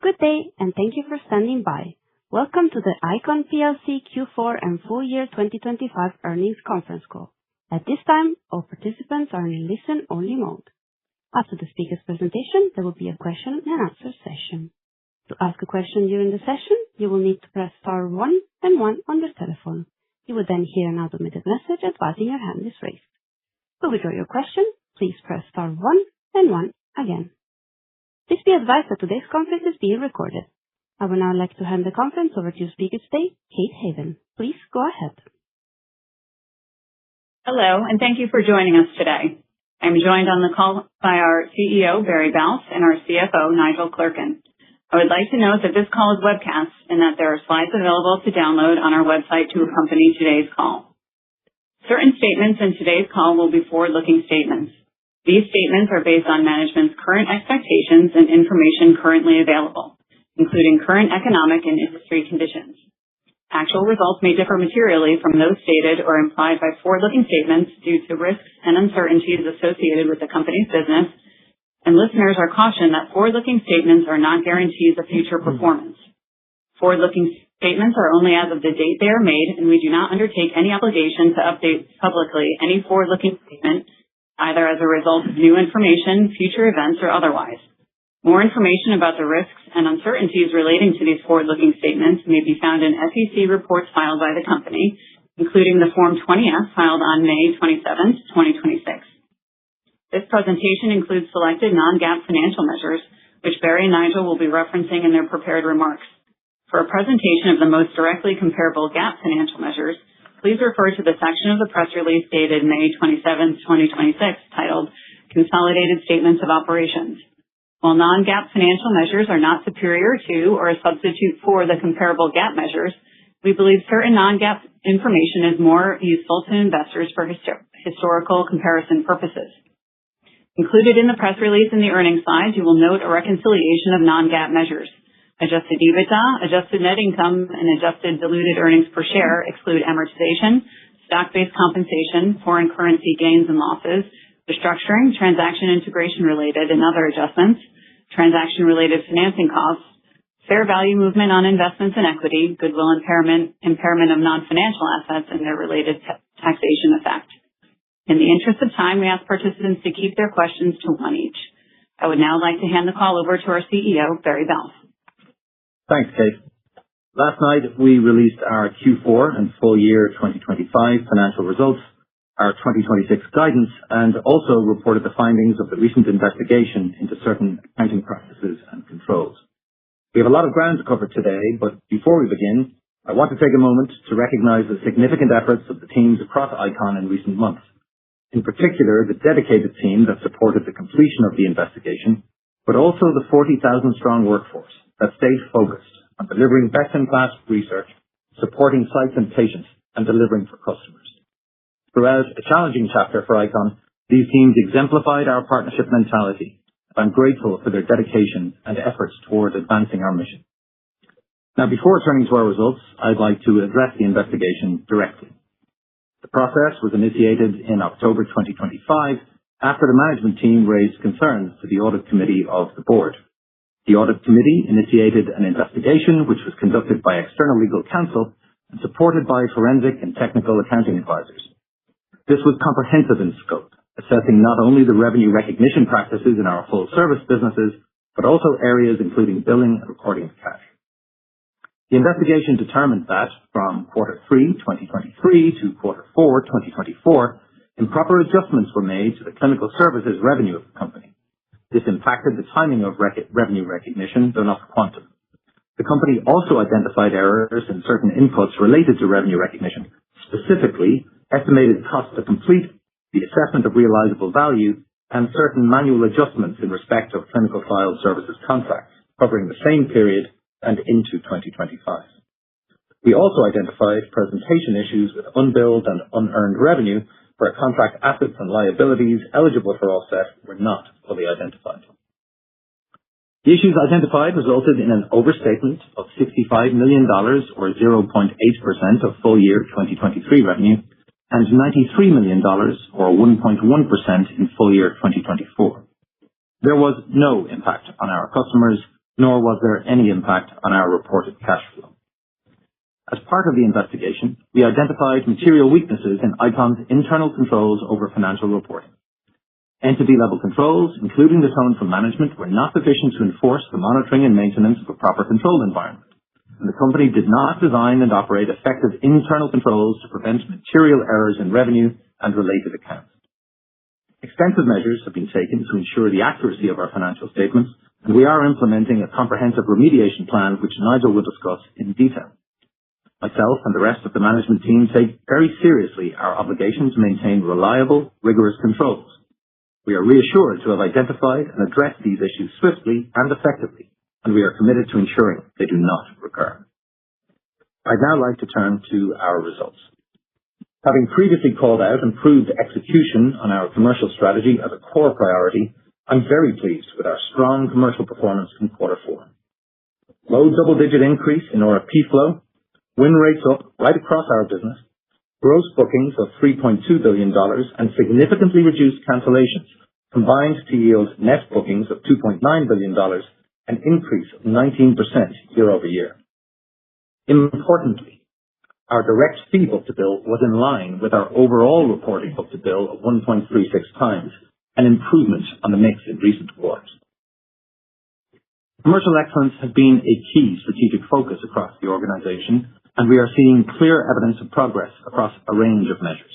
Good day, and thank you for standing by. Welcome to the ICON plc Q4 and full year 2025 earnings conference call. At this time, all participants are in listen-only mode. After the speaker's presentation, there will be a question and answer session. To ask a question during the session, you will need to press star one and one on your telephone. You will then hear an automated message advising your hand is raised. To withdraw your question, please press star one and one again. Please be advised that today's conference is being recorded. I would now like to hand the conference over to your speaker today, Kate Haven. Please go ahead. Hello, and thank you for joining us today. I'm joined on the call by our CEO, Barry Balfe, and our CFO, Nigel Clerkin. I would like to note that this call is webcast and that there are slides available to download on our website to accompany today's call. Certain statements in today's call will be forward-looking statements. These statements are based on management's current expectations and information currently available, including current economic and industry conditions. Actual results may differ materially from those stated or implied by forward-looking statements due to risks and uncertainties associated with the company's business, and listeners are cautioned that forward-looking statements are not guarantees of future performance. Forward-looking statements are only as of the date they are made, and we do not undertake any obligation to update publicly any forward-looking statement, either as a result of new information, future events, or otherwise. More information about the risks and uncertainties relating to these forward-looking statements may be found in SEC reports filed by the company, including the Form 20-F filed on May 27, 2026. This presentation includes selected non-GAAP financial measures, which Barry and Nigel will be referencing in their prepared remarks. For a presentation of the most directly comparable GAAP financial measures, please refer to the section of the press release dated May 27, 2026, titled Consolidated Statements of Operations. While non-GAAP financial measures are not superior to or a substitute for the comparable GAAP measures, we believe certain non-GAAP information is more useful to investors for historical comparison purposes. Included in the press release and the earnings slides, you will note a reconciliation of non-GAAP measures. Adjusted EBITDA, adjusted net income, and adjusted diluted earnings per share exclude amortization, stock-based compensation, foreign currency gains and losses, restructuring, transaction integration related and other adjustments, transaction-related financing costs, fair value movement on investments in equity, goodwill impairment of non-financial assets, and their related taxation effect. In the interest of time, we ask participants to keep their questions to one each. I would now like to hand the call over to our CEO, Barry Balfe. Thanks, Kate. Last night, we released our Q4 and full year 2025 financial results, our 2026 guidance, and also reported the findings of the recent investigation into certain accounting practices and controls. We have a lot of ground to cover today, but before we begin, I want to take a moment to recognize the significant efforts of the teams across ICON in recent months. In particular, the dedicated team that supported the completion of the investigation, but also the 40,000-strong workforce that stayed focused on delivering best-in-class research, supporting sites and patients, and delivering for customers. Throughout a challenging chapter for ICON, these teams exemplified our partnership mentality. I'm grateful for their dedication and efforts toward advancing our mission. Now, before turning to our results, I'd like to address the investigation directly. The process was initiated in October 2025 after the management team raised concerns to the audit committee of the board. The audit committee initiated an investigation which was conducted by external legal counsel and supported by forensic and technical accounting advisors. This was comprehensive in scope, assessing not only the revenue recognition practices in our full service businesses, but also areas including billing and recording of cash. The investigation determined that from Q3 2023 to Q4 2024, improper adjustments were made to the clinical services revenue of the company. This impacted the timing of revenue recognition, though not the quantum. The company also identified errors in certain inputs related to revenue recognition, specifically estimated costs to complete, the assessment of realizable value, and certain manual adjustments in respect of clinical file services contracts, covering the same period and into 2025. We also identified presentation issues with unbilled and unearned revenue where contract assets and liabilities eligible for offset were not fully identified. The issues identified resulted in an overstatement of $65 million or 0.8% of full year 2023 revenue and $93 million or 1.1% in full year 2024. There was no impact on our customers, nor was there any impact on our reported cash flow. As part of the investigation, we identified material weaknesses in ICON's internal controls over financial reporting. Entity-level controls, including the tone from management, were not sufficient to enforce the monitoring and maintenance of a proper control environment, and the company did not design and operate effective internal controls to prevent material errors in revenue and related accounts. Extensive measures have been taken to ensure the accuracy of our financial statements, and we are implementing a comprehensive remediation plan which Nigel will discuss in detail. Myself and the rest of the management team take very seriously our obligation to maintain reliable, rigorous controls. We are reassured to have identified and addressed these issues swiftly and effectively, and we are committed to ensuring they do not recur. I'd now like to turn to our results. Having previously called out improved execution on our commercial strategy as a core priority, I'm very pleased with our strong commercial performance in Q4. Low double-digit increase in RFP flow, win rates up right across our business, gross bookings of $3.2 billion, and significantly reduced cancellations combined to yield net bookings of $2.9 billion, an increase of 19% year-over-year. Importantly, our direct fee book-to-bill was in line with our overall reported book-to-bill of 1.36 times, an improvement on the mix in recent quarters. Commercial excellence has been a key strategic focus across the organization, and we are seeing clear evidence of progress across a range of measures.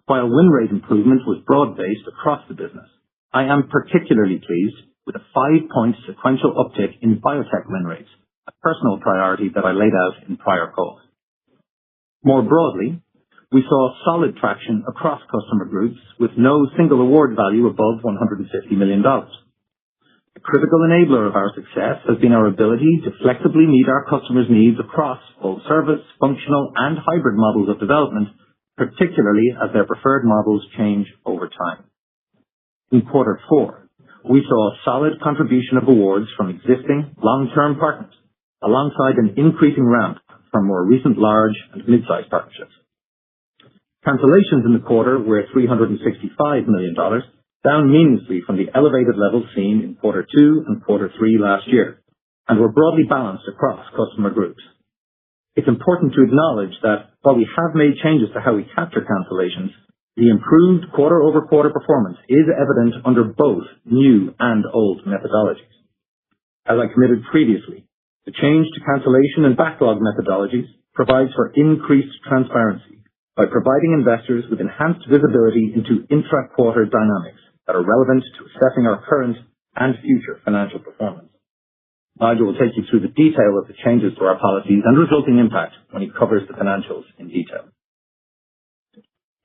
While win rate improvement was broad-based across the business, I am particularly pleased with a 5-point sequential uptick in biotech win rates, a personal priority that I laid out in prior calls. More broadly, we saw solid traction across customer groups with no single award value above $150 million. A critical enabler of our success has been our ability to flexibly meet our customers' needs across full service, functional, and hybrid models of development, particularly as their preferred models change over time. In Q4, we saw a solid contribution of awards from existing long-term partners, alongside an increasing ramp from more recent large and mid-sized partnerships. Cancellations in the quarter were $365 million, down meaningfully from the elevated levels seen in Q2 and Q3 last year, and were broadly balanced across customer groups. It's important to acknowledge that while we have made changes to how we capture cancellations, the improved quarter-over-quarter performance is evident under both new and old methodologies. As I committed previously, the change to cancellation and backlog methodologies provides for increased transparency by providing investors with enhanced visibility into intra-quarter dynamics that are relevant to assessing our current and future financial performance. Nigel will take you through the detail of the changes to our policies and resulting impact when he covers the financials in detail.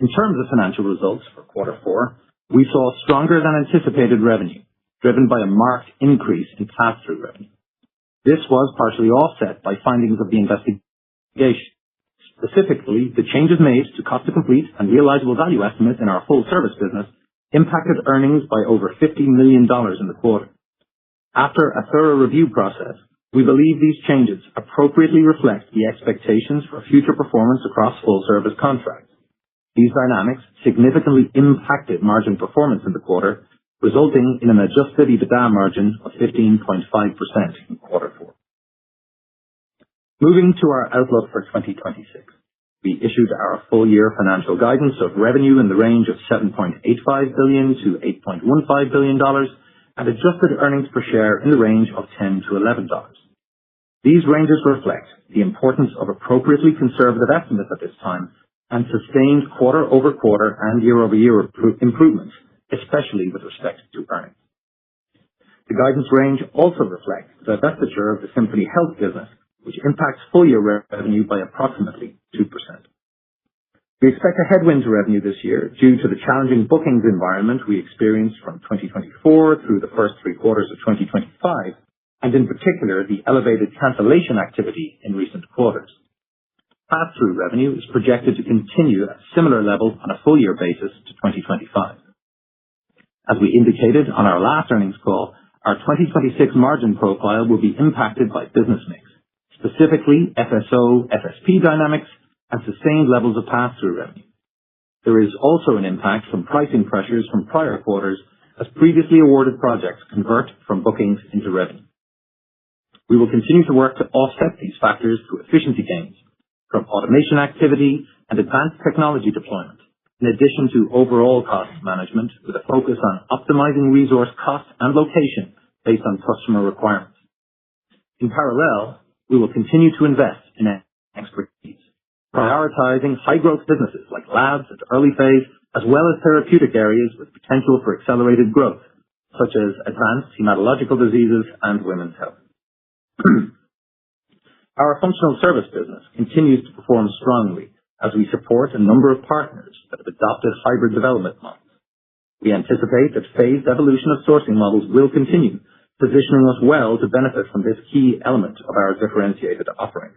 In terms of financial results for Q4, we saw stronger than anticipated revenue, driven by a marked increase in pass-through revenue. This was partially offset by findings of the investigation. Specifically, the changes made to cost to complete and realizable value estimates in our full service business impacted earnings by over $50 million in the quarter. After a thorough review process, we believe these changes appropriately reflect the expectations for future performance across full service contracts. These dynamics significantly impacted margin performance in the quarter, resulting in an adjusted EBITDA margin of 15.5% in Q4. Moving to our outlook for 2026. We issued our full-year financial guidance of revenue in the range of $7.85 billion to $8.15 billion and adjusted earnings per share in the range of $10 to $11. These ranges reflect the importance of appropriately conservative estimates at this time and sustained quarter-over-quarter and year-over-year improvements, especially with respect to earnings. The guidance range also reflects the divestiture of the Symphony Health business, which impacts full-year revenue by approximately 2%. We expect a headwind to revenue this year due to the challenging bookings environment we experienced from 2024 through the first 3 quarters of 2025, and in particular, the elevated cancellation activity in recent quarters. Pass-through revenue is projected to continue at a similar level on a full-year basis to 2025. As we indicated on our last earnings call, our 2026 margin profile will be impacted by business mix, specifically FSO/FSP dynamics, and sustained levels of pass-through revenue. There is also an impact from pricing pressures from prior quarters as previously awarded projects convert from bookings into revenue. We will continue to work to offset these factors through efficiency gains from automation activity and advanced technology deployment, in addition to overall cost management with a focus on optimizing resource cost and location based on customer requirements. In parallel, we will continue to invest in expertise, prioritizing high-growth businesses like labs at early phase, as well as therapeutic areas with potential for accelerated growth, such as advanced hematological diseases and women's health. Our functional service business continues to perform strongly as we support a number of partners that have adopted hybrid development models. We anticipate that phased evolution of sourcing models will continue, positioning us well to benefit from this key element of our differentiated offering.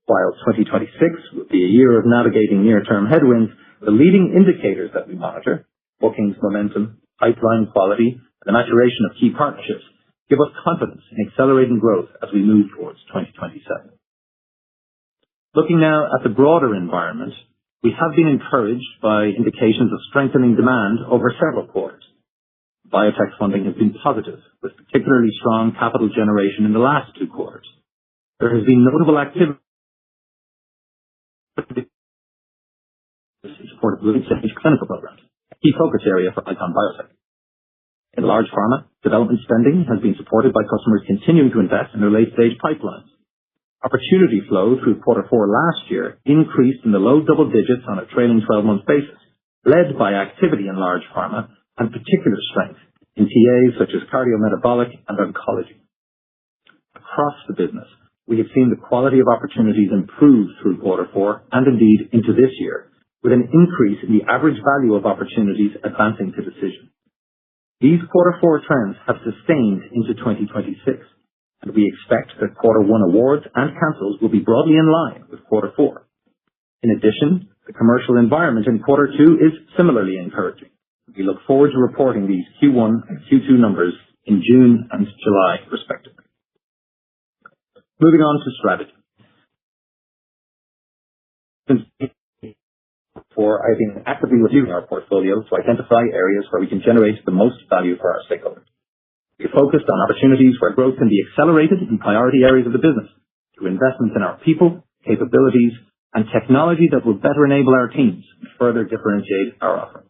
While 2026 will be a year of navigating near-term headwinds, the leading indicators that we monitor, bookings momentum, pipeline quality, and the maturation of key partnerships, give us confidence in accelerating growth as we move towards 2027. Looking now at the broader environment, we have been encouraged by indications of strengthening demand over several quarters. Biotech funding has been positive, with particularly strong capital generation in the last 2 quarters. There has been notable activity in support of late-stage clinical programs, a key focus area for ICON Biotech. In large pharma, development spending has been supported by customers continuing to invest in their late-stage pipelines. Opportunity flow through Q4 last year increased in the low double digits on a trailing 12-month basis, led by activity in large pharma and particular strength in TAs such as cardiometabolic and oncology. Across the business, we have seen the quality of opportunities improve through Q4 and indeed into this year, with an increase in the average value of opportunities advancing to decision. These Q4 trends have sustained into 2026, and we expect that Q1 awards and cancels will be broadly in line with Q4. In addition, the commercial environment in Q2 is similarly encouraging. We look forward to reporting these Q1 and Q2 numbers in June and July, respectively. Moving on to strategy. I've been actively reviewing our portfolio to identify areas where we can generate the most value for our stakeholders. We focused on opportunities where growth can be accelerated in priority areas of the business through investments in our people, capabilities, and technology that will better enable our teams and further differentiate our offering.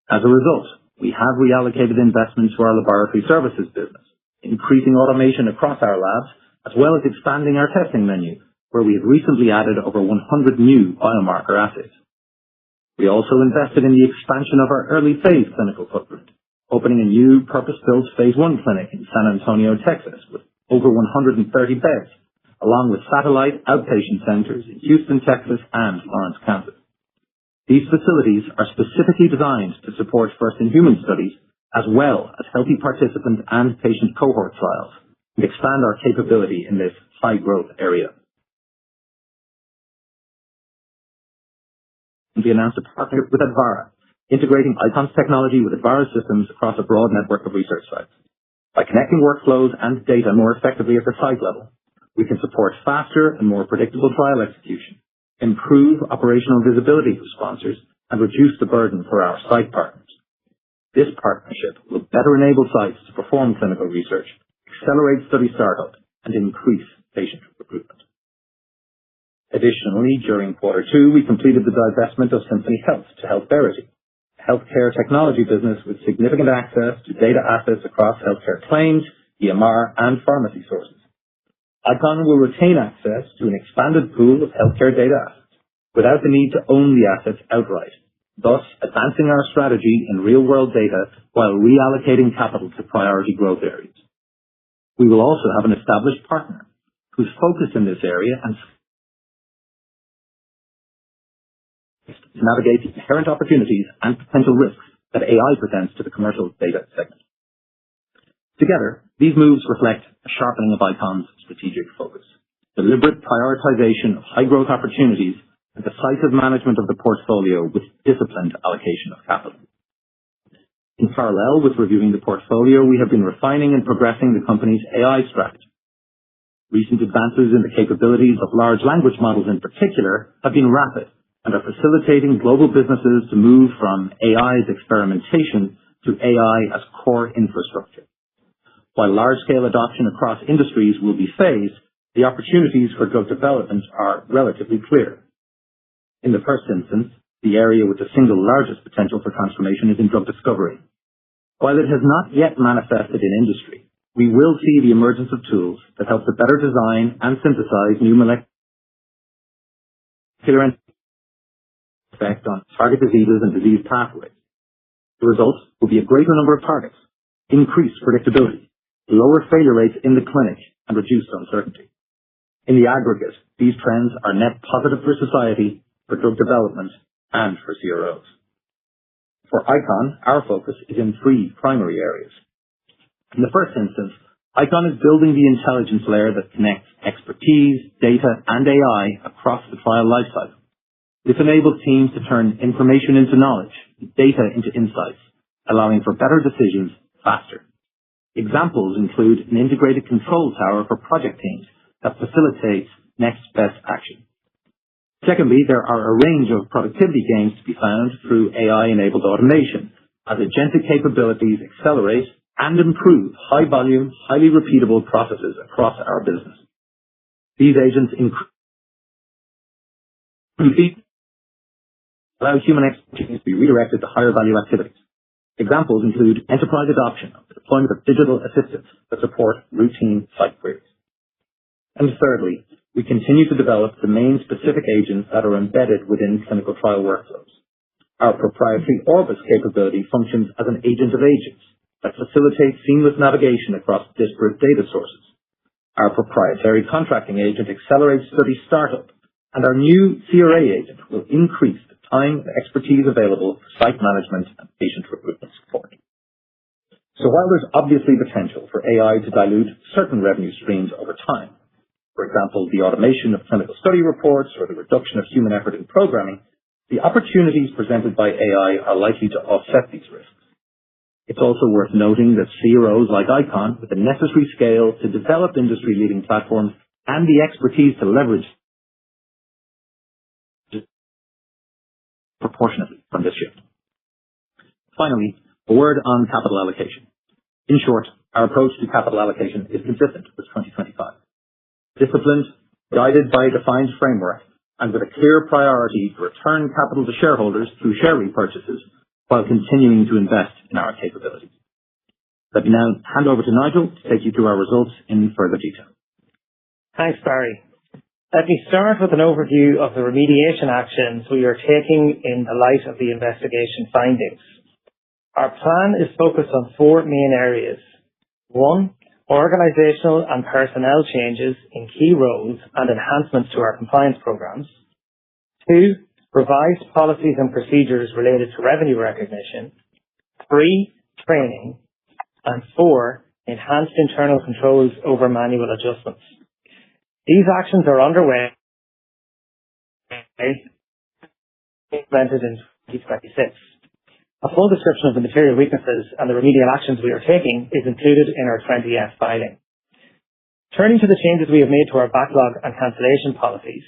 As a result, we have reallocated investments to our laboratory services business, increasing automation across our labs, as well as expanding our testing menu, where we have recently added over 100 new biomarker assays. We also invested in the expansion of our early phase clinical footprint, opening a new purpose-built phase 1 clinic in San Antonio, Texas, with over 130 beds, along with satellite outpatient centers in Houston, Texas, and Lawrence, Kansas. These facilities are specifically designed to support first-in-human studies, as well as healthy participant and patient cohort trials, and expand our capability in this high-growth area. We announced a partnership with Advara, integrating ICON's technology with Advara's systems across a broad network of research sites. By connecting workflows and data more effectively at the site level, we can support faster and more predictable trial execution, improve operational visibility for sponsors, and reduce the burden for our site partners. This partnership will better enable sites to perform clinical research, accelerate study startup, and increase patient recruitment. Additionally, during Q2, we completed the divestment of Symphony Health to HealthVerity, a healthcare technology business with significant access to data assets across healthcare claims, EMR, and pharmacy sources. ICON will retain access to an expanded pool of healthcare data assets without the need to own the assets outright, thus advancing our strategy in real-world data while reallocating capital to priority growth areas. We will also have an established partner who's focused in this area and to navigate the inherent opportunities and potential risks that AI presents to the commercial data segment. Together, these moves reflect a sharpening of ICON's strategic focus, deliberate prioritization of high-growth opportunities, and decisive management of the portfolio with disciplined allocation of capital. In parallel with reviewing the portfolio, we have been refining and progressing the company's AI strategy. Recent advances in the capabilities of large language models in particular have been rapid and are facilitating global businesses to move from AI's experimentation to AI as core infrastructure. While large-scale adoption across industries will be phased, the opportunities for drug development are relatively clear. In the first instance, the area with the single largest potential for transformation is in drug discovery. While it has not yet manifested in industry, we will see the emergence of tools that help to better design and synthesize new molecular effect on target diseases and disease pathways. The result will be a greater number of targets, increased predictability, lower failure rates in the clinic, and reduced uncertainty. In the aggregate, these trends are net positive for society, for drug development, and for CROs. For ICON, our focus is in three primary areas. In the first instance, ICON is building the intelligence layer that connects expertise, data, and AI across the trial lifecycle. This enables teams to turn information into knowledge, data into insights, allowing for better decisions faster. Examples include an integrated control tower for project teams that facilitates next best action. Secondly, there are a range of productivity gains to be found through AI-enabled automation, as agentic capabilities accelerate and improve high-volume, highly repeatable processes across our business. These agents allow human expertise to be redirected to higher-value activities. Examples include enterprise adoption of the deployment of digital assistants that support routine site queries. And thirdly, we continue to develop domain-specific agents that are embedded within clinical trial workflows. Our proprietary Orbis capability functions as an agent of agents that facilitates seamless navigation across disparate data sources. Our proprietary contracting agent accelerates study startup, and our new CRA agent will increase the time and expertise available for site management and patient recruitment support. So while there's obviously potential for AI to dilute certain revenue streams over time, for example, the automation of clinical study reports or the reduction of human effort in programming, the opportunities presented by AI are likely to offset these risks. It's also worth noting that CROs like ICON, with the necessary scale to develop industry-leading platforms and the expertise to leverage proportionately from this shift. Finally, a word on capital allocation. In short, our approach to capital allocation is consistent with 2025. Disciplined, guided by a defined framework, and with a clear priority to return capital to shareholders through share repurchases while continuing to invest in our capabilities. Let me now hand over to Nigel to take you through our results in further detail. Thanks, Barry. Let me start with an overview of the remediation actions we are taking in the light of the investigation findings. Our plan is focused on four main areas. 1. Organizational and personnel changes in key roles and enhancements to our compliance programs. 2. Revised policies and procedures related to revenue recognition. 3. Training. And 4. Enhanced internal controls over manual adjustments. These actions are underway implemented in 2026. A full description of the material weaknesses and the remedial actions we are taking is included in our 20F filing. Turning to the changes we have made to our backlog and cancellation policies.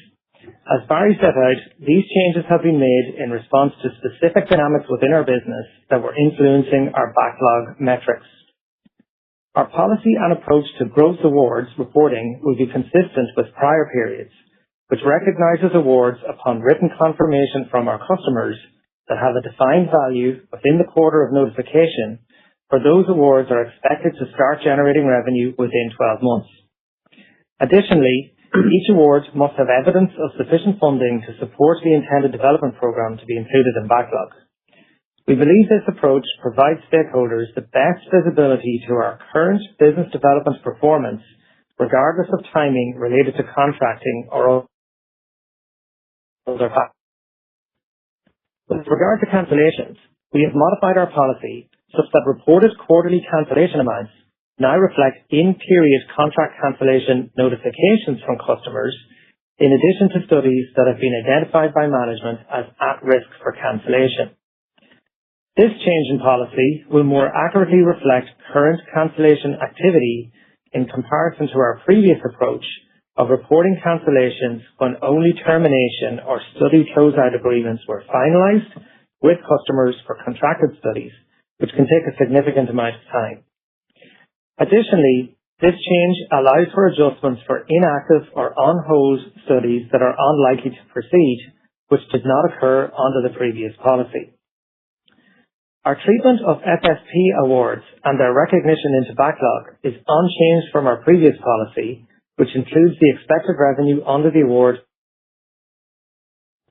As Barry set out, these changes have been made in response to specific dynamics within our business that were influencing our backlog metrics. Our policy and approach to gross awards reporting will be consistent with prior periods, which recognizes awards upon written confirmation from our customers that have a defined value within the quarter of notification, for those awards are expected to start generating revenue within 12 months. Additionally, each award must have evidence of sufficient funding to support the intended development program to be included in backlog. We believe this approach provides stakeholders the best visibility to our current business development performance, regardless of timing related to contracting or other factors. With regard to cancellations, we have modified our policy such that reported quarterly cancellation amounts now reflect in-period contract cancellation notifications from customers, in addition to studies that have been identified by management as at risk for cancellation. This change in policy will more accurately reflect current cancellation activity in comparison to our previous approach of reporting cancellations when only termination or study closeout agreements were finalized with customers for contracted studies, which can take a significant amount of time. Additionally, this change allows for adjustments for inactive or on-hold studies that are unlikely to proceed, which did not occur under the previous policy. Our treatment of FSP awards and their recognition into backlog is unchanged from our previous policy, which includes the expected revenue under the award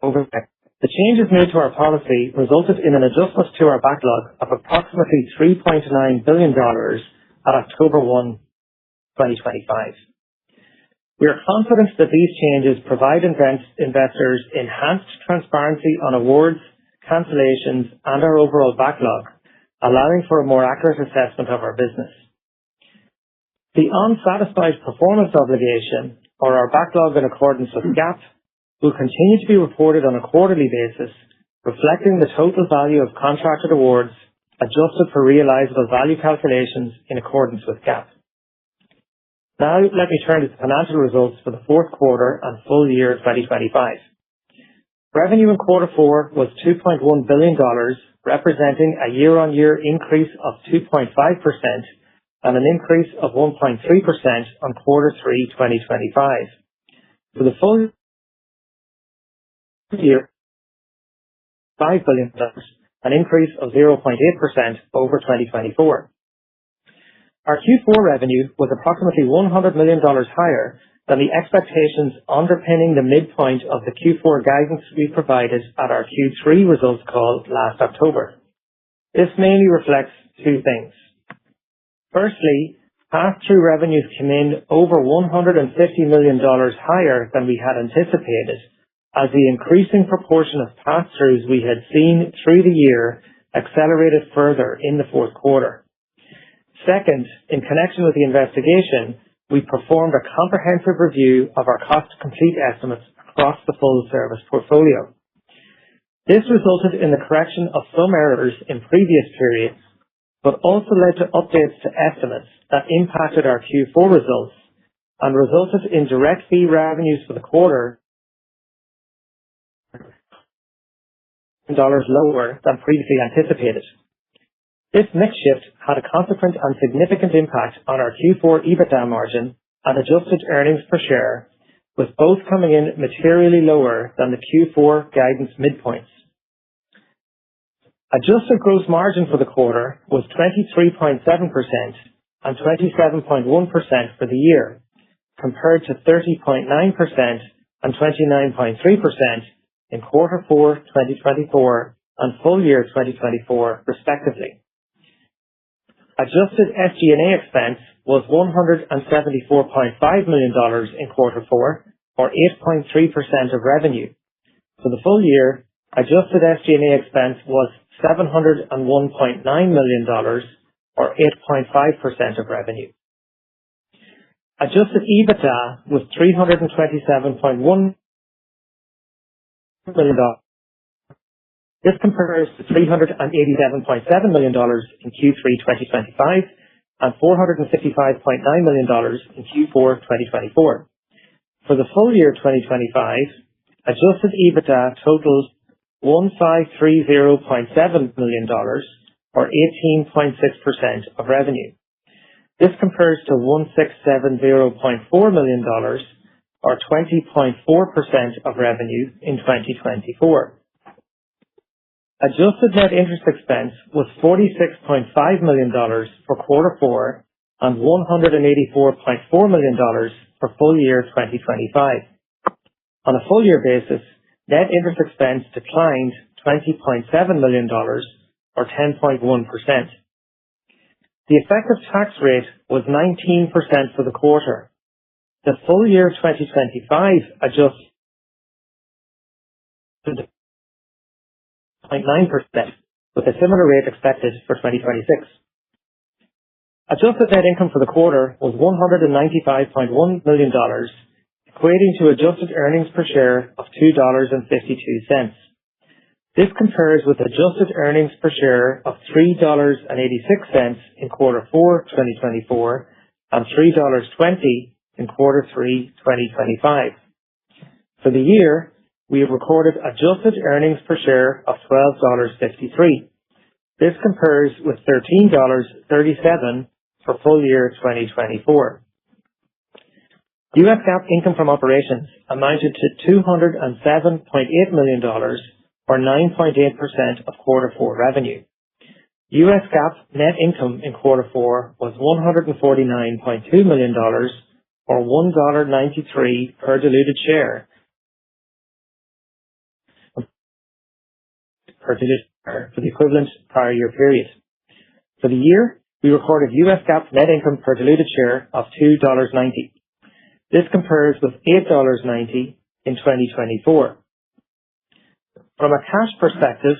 over the changes made to our policy resulted in an adjustment to our backlog of approximately $3.9 billion at October 1, 2025. We are confident that these changes provide investors enhanced transparency on awards, cancellations, and our overall backlog, allowing for a more accurate assessment of our business. The unsatisfied performance obligation, or our backlog in accordance with GAAP, will continue to be reported on a quarterly basis, reflecting the total value of contracted awards adjusted for realizable value calculations in accordance with GAAP. Now let me turn to the financial results for the fourth quarter and full year 2025. Revenue in quarter 4 was $2.1 billion, representing a year-on-year increase of 2.5% and an increase of 1.3% on quarter 3 2025. For the full year, $5 billion, an increase of 0.8% over 2024. Our Q4 revenue was approximately $100 million higher than the expectations underpinning the midpoint of the Q4 guidance we provided at our Q3 results call last October. This mainly reflects two things. Firstly, pass-through revenues came in over $150 million higher than we had anticipated, as the increasing proportion of pass-throughs we had seen through the year accelerated further in the fourth quarter. Second, in connection with the investigation, we performed a comprehensive review of our cost to complete estimates across the full service portfolio. This resulted in the correction of some errors in previous periods, but also led to updates to estimates that impacted our Q4 results and resulted in direct fee revenues for the quarter dollars lower than previously anticipated. This mix shift had a consequent and significant impact on our Q4 EBITDA margin and adjusted earnings per share, with both coming in materially lower than the Q4 guidance midpoints. Adjusted gross margin for the quarter was 23.7% and 27.1% for the year, compared to 30.9% and 29.3% in quarter 4 2024 and full year 2024 respectively. Adjusted SG&A expense was $174.5 million in quarter 4, or 8.3% of revenue. For the full year, adjusted SG&A expense was $701.9 million, or 8.5% of revenue. Adjusted EBITDA was $327.1 million. This compares to $387.7 million in Q3 2025 and $455.9 million in Q4 2024. For the full year 2025, adjusted EBITDA totaled $1,530.7 million, or 18.6% of revenue. This compares to $1,670.4 million, or 20.4% of revenue in 2024. Adjusted net interest expense was $46.5 million for quarter 4 and $184.4 million for full year 2025. On a full year basis, net interest expense declined $20.7 million, or 10.1%. The effective tax rate was 19% for the quarter. The full year 2025 adjusted 0.9%, with a similar rate expected for 2026. Adjusted net income for the quarter was $195.1 million, equating to adjusted earnings per share of $2.52. This compares with adjusted earnings per share of $3.86 in quarter 4 2024 and $3.20 in quarter 3 2025. For the year, we have recorded adjusted earnings per share of $12.53. This compares with $13.37 for full year 2024. US GAAP income from operations amounted to $207.8 million, or 9.8% of quarter four revenue. US GAAP net income in quarter four was $149.2 million, or $1.93 per diluted share, for the equivalent prior year period. For the year, we recorded US GAAP net income per diluted share of $2.90. This compares with $8.90 in 2024. From a cash perspective,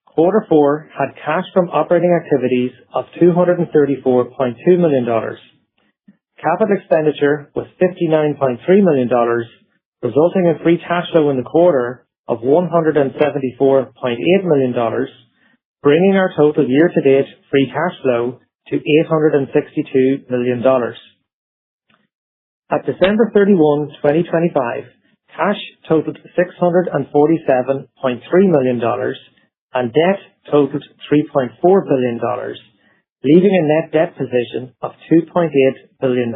quarter four had cash from operating activities of $234.2 million. Capital expenditure was $59.3 million, resulting in free cash flow in the quarter of $174.8 million, bringing our total year-to-date free cash flow to $862 million. At December 31, 2025, cash totaled $647.3 million and debt totaled $3.4 billion, leaving a net debt position of $2.8 billion.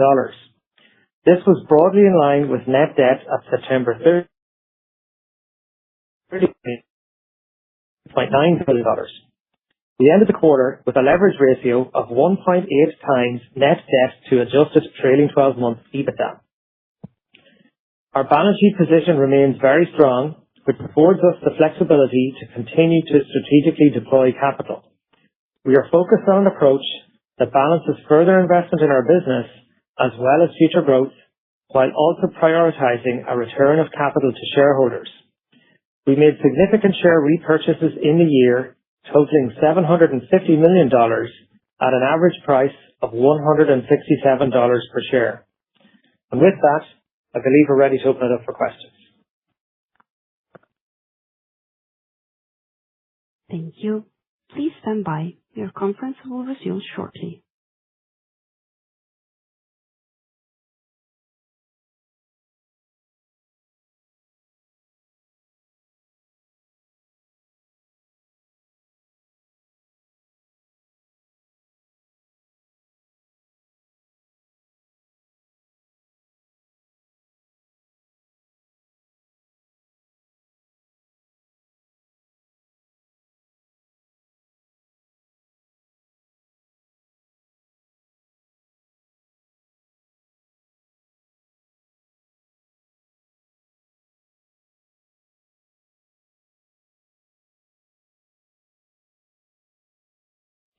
This was broadly in line with net debt at September 30, $3.9 billion. We ended the quarter with a leverage ratio of 1.8 times net debt to adjusted trailing 12-month EBITDA. Our balance sheet position remains very strong, which affords us the flexibility to continue to strategically deploy capital. We are focused on an approach that balances further investment in our business as well as future growth, while also prioritizing a return of capital to shareholders. We made significant share repurchases in the year, totaling $750 million at an average price of $167 per share. And with that, I believe we're ready to open it up for questions. Thank you. Please stand by. Your conference will resume shortly.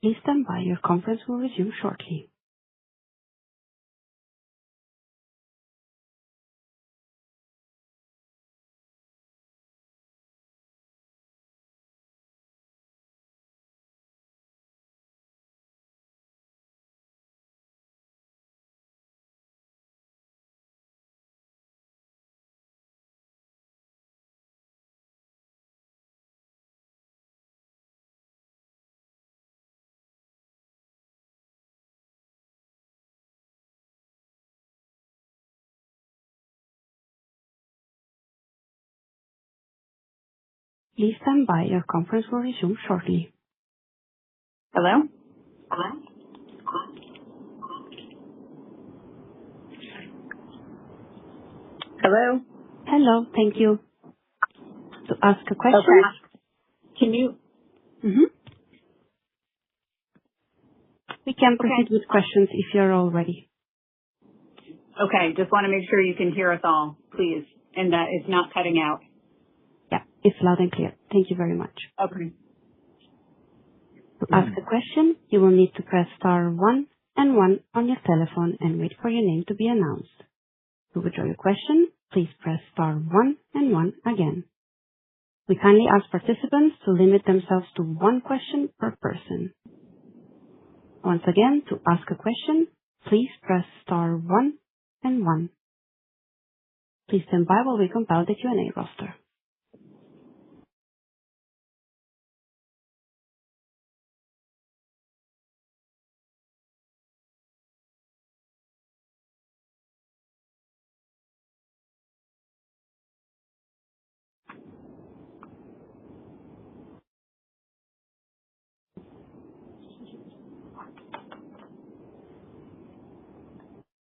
Please stand by. Your conference will resume shortly. Please stand by. Your conference will resume shortly. Hello? Hello? Hello. Thank you. To ask a question. Okay. Can you? We can proceed with questions if you're all ready. Okay. Just want to make sure you can hear us all, please, and that it's not cutting out. Yeah, it's loud and clear. Thank you very much. Okay. To ask a question, you will need to press star 1 and 1 on your telephone and wait for your name to be announced. To withdraw your question, please press star 1 and 1 again. We kindly ask participants to limit themselves to one question per person. Once again, to ask a question, please press star 1 and 1. Please stand by while we compile the Q&A roster.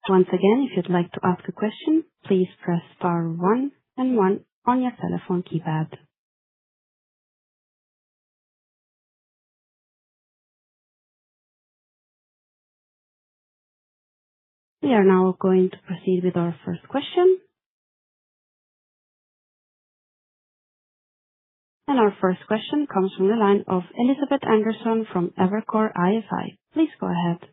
Once again, if you'd like to ask a question, please press star 1 and 1 on your telephone keypad. We are now going to proceed with our first question. And our first question comes from the line of Elizabeth Anderson from Evercore ISI. Please go ahead.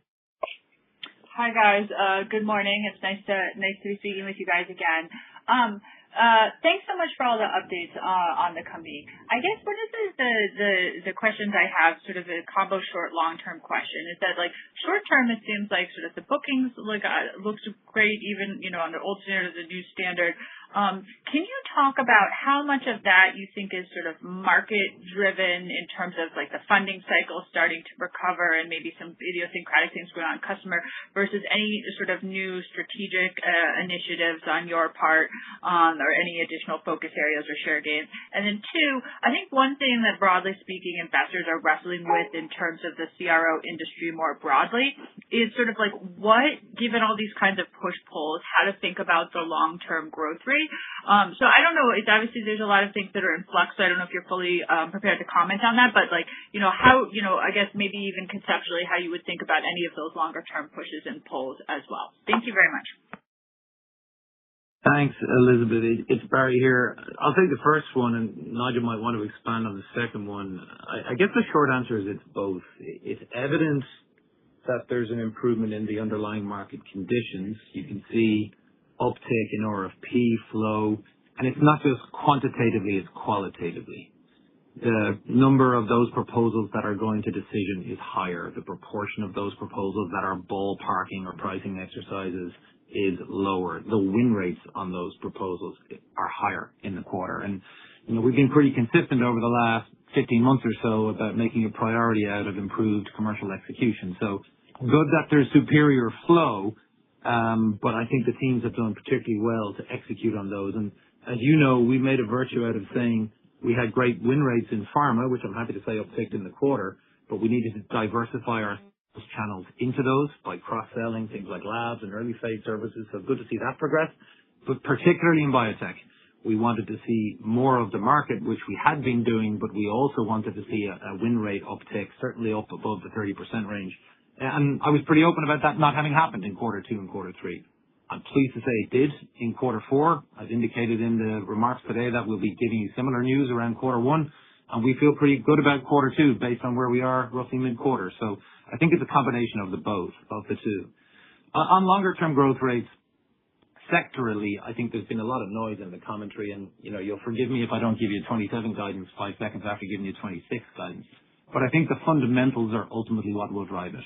Hi, guys. Good morning. It's nice to be speaking with you guys again. Thanks so much for all the updates on the company. I guess one of the questions I have, sort of a combo short long-term question, is that like short term it seems like sort of the bookings looks great even on the old standard or the new standard. Can you talk about how much of that you think is sort of market driven in terms of like the funding cycle starting to recover and maybe some idiosyncratic things going on customer versus any sort of new strategic initiatives on your part or any additional focus areas or share gains? And then two, I think one thing that broadly speaking investors are wrestling with in terms of the CRO industry more broadly is sort of like what, given all these kinds of push-pulls, how to think about the long-term growth rate. So I don't know, it's obviously there's a lot of things that are in flux, so I don't know if you're fully prepared to comment on that, but like, how, I guess maybe even conceptually how you would think about any of those longer term pushes and pulls as well. Thank you very much. Thanks, Elizabeth. It's Barry here. I'll take the first one, and Nigel might want to expand on the second one. I guess the short answer is it's both. It's evidence that there's an improvement in the underlying market conditions. You can see uptake in RFP flow, and it's not just quantitatively, it's qualitatively. The number of those proposals that are going to decision is higher. The proportion of those proposals that are ballparking or pricing exercises is lower. The win rates on those proposals are higher in the quarter. And we've been pretty consistent over the last 15 months or so about making a priority out of improved commercial execution. So good that there's superior flow, but I think the teams have done particularly well to execute on those. And as you know, we made a virtue out of saying we had great win rates in pharma, which I'm happy to say upticked in the quarter, but we needed to diversify our channels into those by cross-selling things like labs and early phase services. So good to see that progress, but particularly in biotech. We wanted to see more of the market, which we had been doing, but we also wanted to see a win rate uptick, certainly up above the 30% range. And I was pretty open about that not having happened in quarter 2 and quarter 3. I'm pleased to say it did in quarter 4. I've indicated in the remarks today that we'll be giving you similar news around quarter 1, and we feel pretty good about quarter 2 based on where we are roughly mid-quarter. So I think it's a combination of both the two. On longer term growth rates, sectorally, I think there's been a lot of noise in the commentary, and you'll forgive me if I don't give you 27 guidance 5 seconds after giving you 26 guidance. But I think the fundamentals are ultimately what will drive it.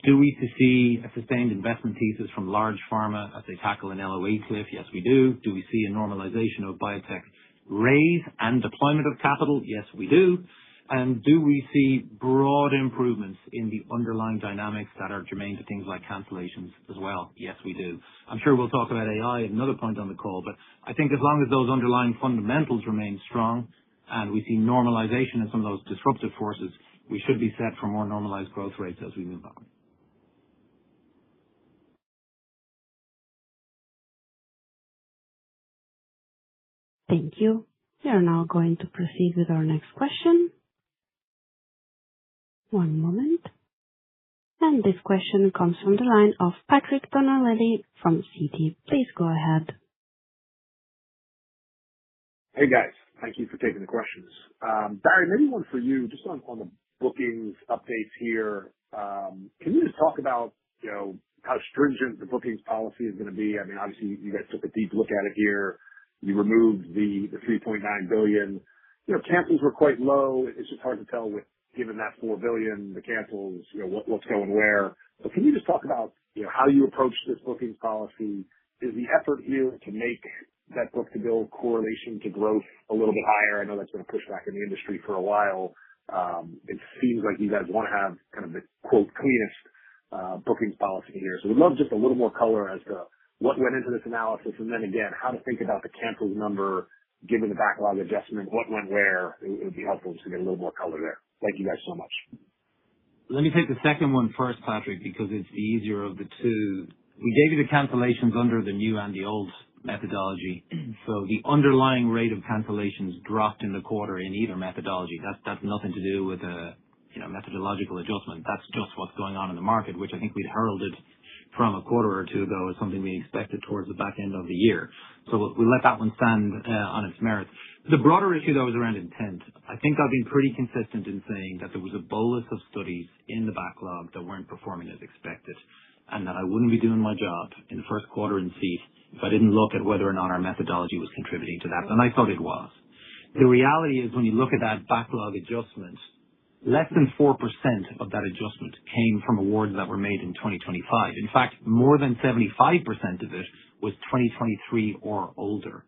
Do we see a sustained investment thesis from large pharma as they tackle an LOE cliff? Yes, we do. Do we see a normalization of biotech raise and deployment of capital? Yes, we do. And do we see broad improvements in the underlying dynamics that are germane to things like cancellations as well? Yes, we do. I'm sure we'll talk about AI at another point on the call, but I think as long as those underlying fundamentals remain strong and we see normalization in some of those disruptive forces, we should be set for more normalized growth rates as we move on. Thank you. We are now going to proceed with our next question. One moment. And this question comes from the line of Patrick Donnelly from Citi. Please go ahead. Hey guys, thank you for taking the questions. Barry, maybe one for you, just on the bookings updates here. Can you just talk about, how stringent the bookings policy is going to be? I mean, obviously you guys took a deep look at it here. You removed the 3.9 billion. Cancels were quite low. It's just hard to tell given that 4 billion, the cancels, what's going where. So can you just talk about, how you approach this bookings policy? Is the effort here to make that book-to-bill correlation to growth a little bit higher? I know that's been a pushback in the industry for a while. It seems like you guys want to have kind of the, quote, cleanest bookings policy here. So we'd love just a little more color as to what went into this analysis, and then again, how to think about the cancels number given the backlog adjustment, what went where. It would be helpful just to get a little more color there. Thank you guys so much. Let me take the second one first, Patrick, because it's the easier of the two. We gave you the cancellations under the new and the old methodology. So the underlying rate of cancellations dropped in the quarter in either methodology. That's nothing to do with a methodological adjustment. That's just what's going on in the market, which I think we'd heralded from a quarter or two ago as something we expected towards the back end of the year. So we'll let that one stand on its merits. The broader issue, though, is around intent. I think I've been pretty consistent in saying that there was a bolus of studies in the backlog that weren't performing as expected, and that I wouldn't be doing my job in the first quarter in seat if I didn't look at whether or not our methodology was contributing to that, and I thought it was. The reality is, when you look at that backlog adjustment, less than 4% of that adjustment came from awards that were made in 2025. In fact, more than 75% of it was 2023 or older.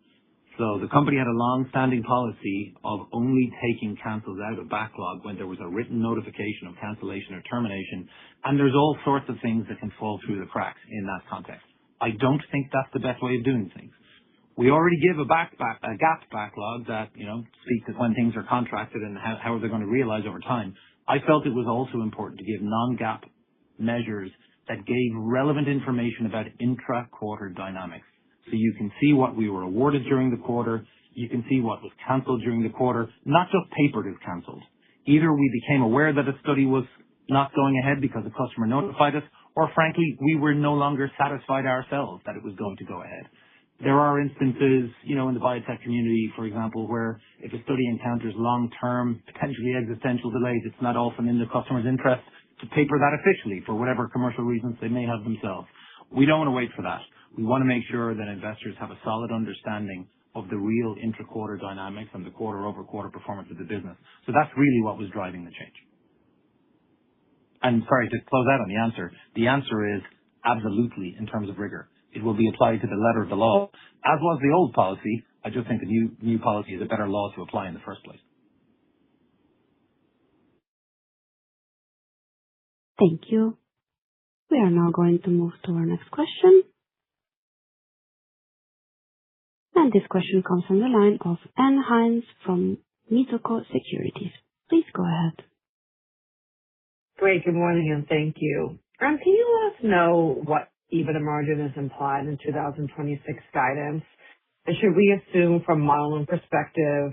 So the company had a long-standing policy of only taking cancels out of backlog when there was a written notification of cancellation or termination, and there's all sorts of things that can fall through the cracks in that context. I don't think that's the best way of doing things. We already give a gap backlog that, speaks to when things are contracted and how they're going to realize over time. I felt it was also important to give non-gap measures that gave relevant information about intra-quarter dynamics. So you can see what we were awarded during the quarter. You can see what was canceled during the quarter, not just papered as canceled. Either we became aware that a study was not going ahead because the customer notified us, or frankly, we were no longer satisfied ourselves that it was going to go ahead. There are instances, in the biotech community, for example, where if a study encounters long-term, potentially existential delays, it's not often in the customer's interest to paper that officially for whatever commercial reasons they may have themselves. We don't want to wait for that. We want to make sure that investors have a solid understanding of the real intra-quarter dynamics and the quarter-over-quarter performance of the business. So that's really what was driving the change. And sorry, to close out on the answer is absolutely in terms of rigor. It will be applied to the letter of the law, as was the old policy. I just think the new policy is a better law to apply in the first place. Thank you. We are now going to move to our next question. And this question comes from the line of Anne Hines from Mizuho Securities. Please go ahead. Great. Good morning, and thank you. Can you let us know what EBITDA margin is implied in 2026 guidance? And should we assume from modeling perspective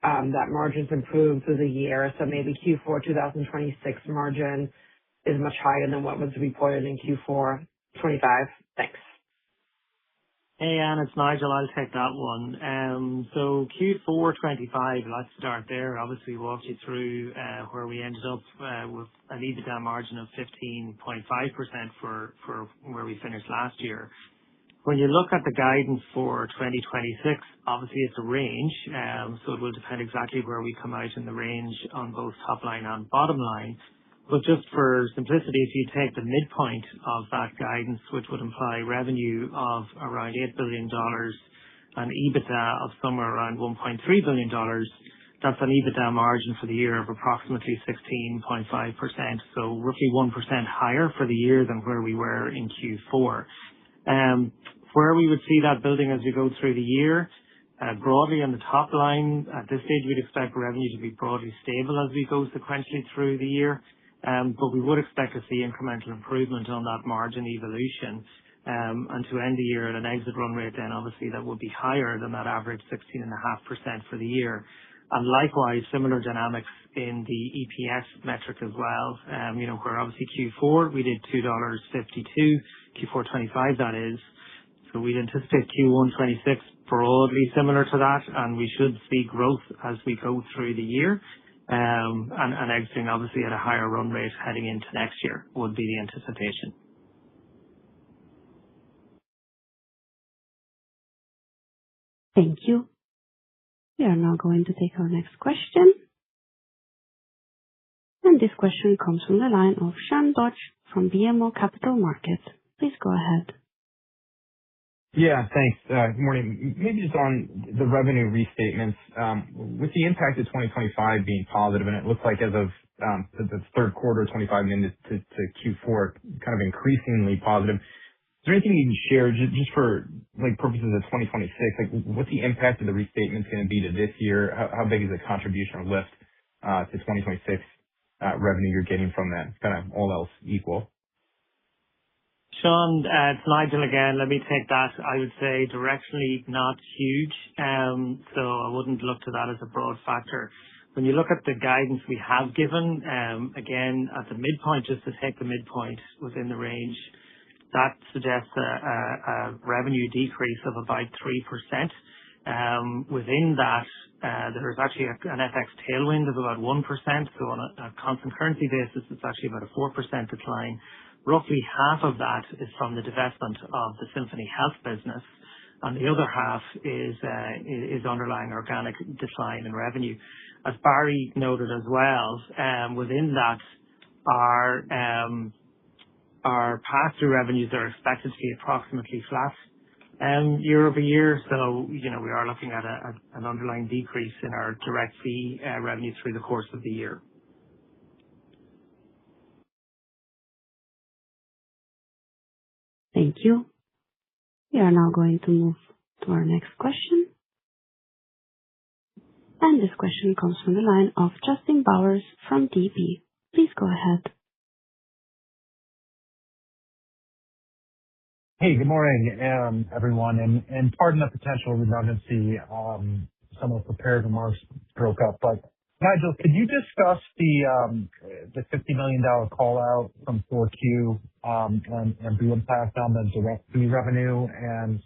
that margins improve through the year, so maybe Q4 2026 margin is much higher than what was reported in Q4 25? Thanks. Hey, Anne, it's Nigel. I'll take that one. So Q4 25, let's start there. Obviously, walked you through where we ended up with an EBITDA margin of 15.5% for where we finished last year. When you look at the guidance for 2026, obviously it's a range, so it will depend exactly where we come out in the range on both top line and bottom line. But just for simplicity, if you take the midpoint of that guidance, which would imply revenue of around $8 billion and EBITDA of somewhere around $1.3 billion, that's an EBITDA margin for the year of approximately 16.5%, so roughly 1% higher for the year than where we were in Q4. Where we would see that building as we go through the year, broadly on the top line, at this stage, we'd expect revenue to be broadly stable as we go sequentially through the year. But we would expect to see incremental improvement on that margin evolution, and to end the year at an exit run rate, then obviously that would be higher than that average 16.5% for the year. And likewise, similar dynamics in the EPS metric as well, where obviously Q4 we did $2.52, Q4 25 that is. So we'd anticipate Q1 26 broadly similar to that, and we should see growth as we go through the year. And exiting obviously at a higher run rate heading into next year would be the anticipation. Thank you. We are now going to take our next question. And this question comes from the line of Sean Dodge from BMO Capital Markets. Please go ahead. Yeah, thanks. Good morning. Maybe just on the revenue restatements, with the impact of 2025 being positive, and it looks like as of the third quarter of 25 and into Q4, kind of increasingly positive. Is there anything you can share just for purposes of 2026? What's the impact of the restatements going to be to this year? How big is the contribution or lift to 2026 revenue you're getting from that? Kind of all else equal. Sean, it's Nigel again. Let me take that. I would say directionally not huge, so I wouldn't look to that as a broad factor. When you look at the guidance we have given, again, at the midpoint, just to take the midpoint within the range, that suggests a revenue decrease of about 3%. Within that, there's actually an FX tailwind of about 1%. So on a constant currency basis, it's actually about a 4% decline. Roughly half of that is from the divestment of the Symphony Health business, and the other half is underlying organic decline in revenue. As Barry noted as well, within that, our pass-through revenues are expected to be approximately flat year-over-year. So, we are looking at an underlying decrease in our direct fee revenue through the course of the year. Thank you. We are now going to move to our next question. And this question comes from the line of Justin Bowers from DB. Please go ahead. Hey, good morning, everyone. And pardon the potential redundancy. Some of the prepared remarks broke up. But Nigel, could you discuss the $50 million call out from 4Q and the impact on the direct fee revenue? And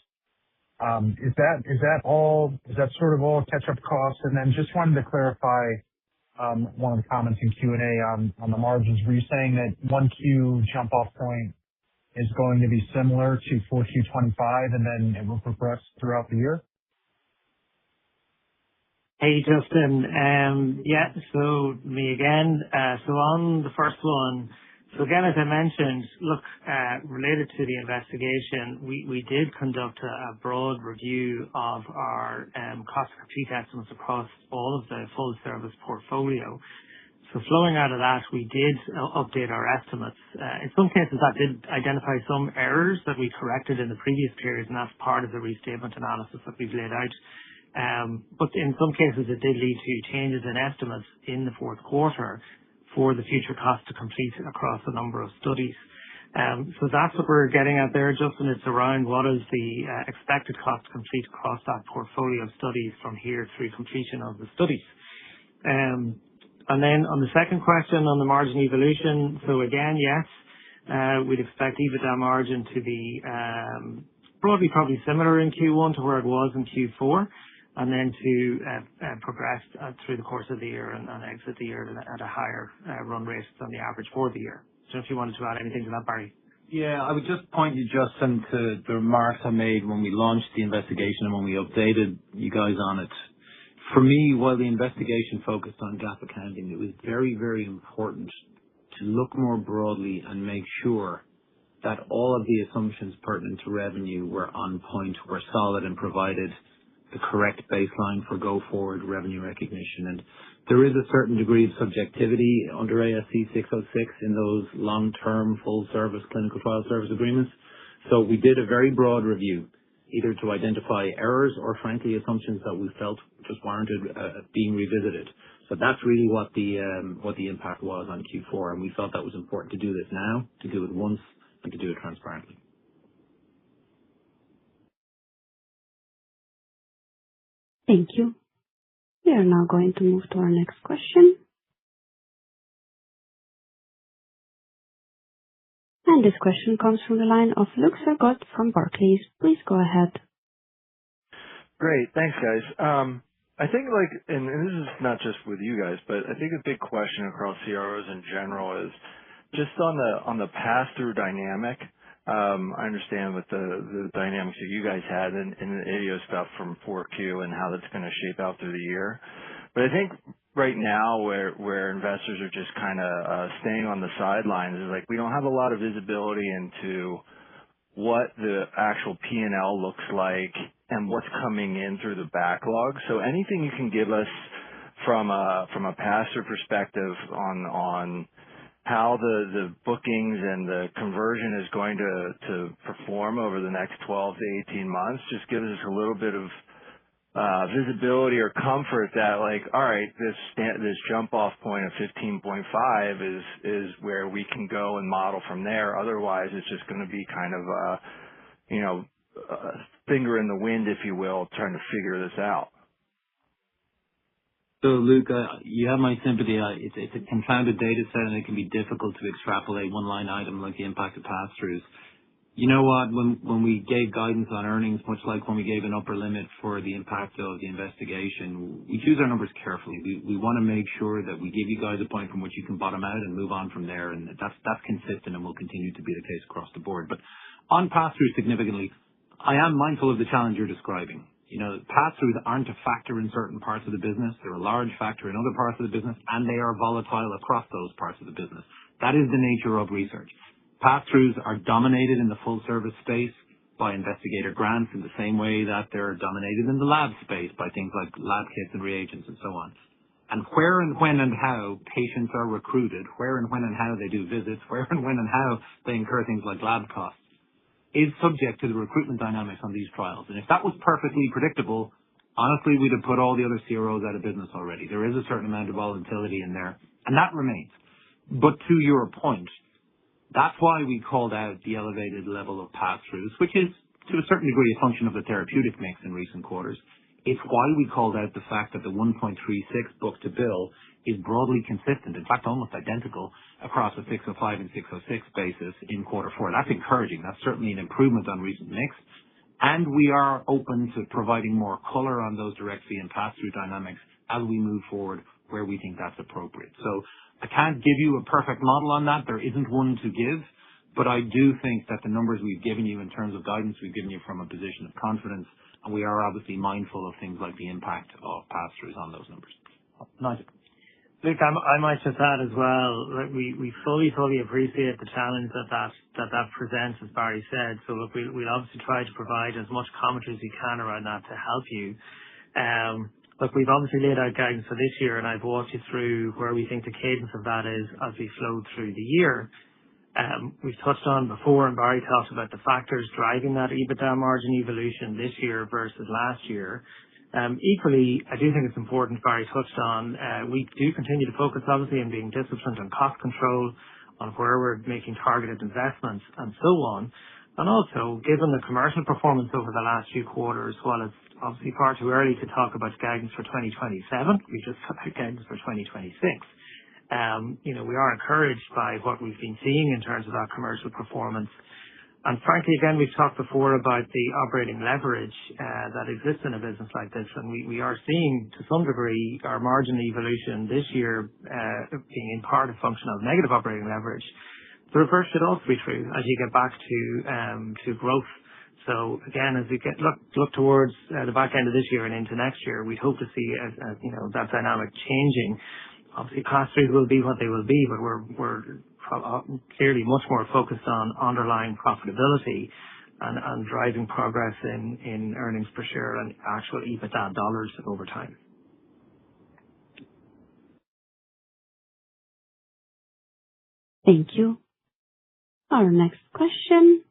is that sort of all catch-up costs? And then just wanted to clarify one of the comments in Q&A on the margins. Were you saying that 1Q jump-off point is going to be similar to 4Q 25 and then it will progress throughout the year? Hey, Justin. So me again. So on the first one, so again, as I mentioned, look, related to the investigation, we did conduct a broad review of our cost of complete estimates across all of the full service portfolio. So flowing out of that, we did update our estimates. In some cases, that did identify some errors that we corrected in the previous periods, and that's part of the restatement analysis that we've laid out. But in some cases, it did lead to changes in estimates in the fourth quarter for the future cost to complete across a number of studies. So that's what we're getting at there, Justin. It's around what is the expected cost to complete across that portfolio of studies from here through completion of the studies. And then on the second question on the margin evolution, so again, yes, we'd expect EBITDA margin to be broadly probably similar in Q1 to where it was in Q4, and then to progress through the course of the year and exit the year at a higher run rate than the average for the year. So if you wanted to add anything to that, Barry. Yeah, I would just point you, Justin, to the remarks I made when we launched the investigation and when we updated you guys on it. For me, while the investigation focused on GAAP accounting, it was very, very important to look more broadly and make sure that all of the assumptions pertinent to revenue were on point, were solid, and provided the correct baseline for go-forward revenue recognition. And there is a certain degree of subjectivity under ASC 606 in those long-term full-service clinical trial service agreements. So we did a very broad review, either to identify errors or, frankly, assumptions that we felt just warranted being revisited. So that's really what the impact was on Q4, and we felt that was important to do this now, to do it once, and to do it transparently. Thank you. We are now going to move to our next question. And this question comes from the line of Luke Sergott from Barclays. Please go ahead. Great. Thanks, guys. I think and this is not just with you guys, but I think a big question across CROs in general is just on the pass-through dynamic. I understand with the dynamics that you guys had in the ADO stuff from 4Q and how that's going to shape out through the year. But I think right now where investors are just kind of staying on the sidelines is we don't have a lot of visibility into what the actual P&L looks like and what's coming in through the backlog. So anything you can give us from a pass-through perspective on how the bookings and the conversion is going to perform over the next 12 to 18 months, just gives us a little bit of visibility or comfort that like, all right, this jump off point of 15.5 is where we can go and model from there. Otherwise, it's just going to be kind of a finger in the wind, if you will, trying to figure this out. So, Luke, you have my sympathy. It's a confounded data set, and it can be difficult to extrapolate one line item like the impact of pass-throughs. You know what? When we gave guidance on earnings, much like when we gave an upper limit for the impact of the investigation, we choose our numbers carefully. We want to make sure that we give you guys a point from which you can bottom out and move on from there, and that's consistent and will continue to be the case across the board. But on pass-through significantly, I am mindful of the challenge you're describing. Pass-throughs aren't a factor in certain parts of the business. They're a large factor in other parts of the business, and they are volatile across those parts of the business. That is the nature of research. Pass-throughs are dominated in the full-service space by investigator grants in the same way that they're dominated in the lab space by things like lab kits and reagents and so on. And where and when and how patients are recruited, where and when and how they do visits, where and when and how they incur things like lab costs, is subject to the recruitment dynamics on these trials. And if that was perfectly predictable, honestly, we'd have put all the other CROs out of business already. There is a certain amount of volatility in there, and that remains. But to your point, that's why we called out the elevated level of pass-throughs, which is to a certain degree a function of the therapeutic mix in recent quarters. It's why we called out the fact that the 1.36 book-to-bill is broadly consistent, in fact almost identical, across a 605 and 606 basis in quarter four. That's encouraging. That's certainly an improvement on recent mix. And we are open to providing more color on those direct fee and pass-through dynamics as we move forward where we think that's appropriate. So I can't give you a perfect model on that. There isn't one to give, but I do think that the numbers we've given you in terms of guidance, we've given you from a position of confidence, and we are obviously mindful of things like the impact of pass-throughs on those numbers. Nigel. Luke, I might just add as well, we fully appreciate the challenge that presents, as Barry said. So look, we'll obviously try to provide as much commentary as we can around that to help you. Look, we've obviously laid out guidance for this year, and I've walked you through where we think the cadence of that is as we flow through the year. We've touched on before, and Barry talked about the factors driving that EBITDA margin evolution this year versus last year. Equally, I do think it's important, Barry touched on, we do continue to focus obviously on being disciplined on cost control, on where we're making targeted investments and so on. And also, given the commercial performance over the last few quarters, while it's obviously far too early to talk about guidance for 2027, we just put out guidance for 2026. We are encouraged by what we've been seeing in terms of our commercial performance. And frankly, again, we've talked before about the operating leverage that exists in a business like this, and we are seeing to some degree our margin evolution this year being in part a function of negative operating leverage. The reverse should also be true as you get back to growth. So again, as we look towards the back end of this year and into next year, we hope to see that dynamic changing. Obviously, pass-throughs will be what they will be, but we're clearly much more focused on underlying profitability and driving progress in earnings per share and actual EBITDA dollars over time. Thank you. Our next question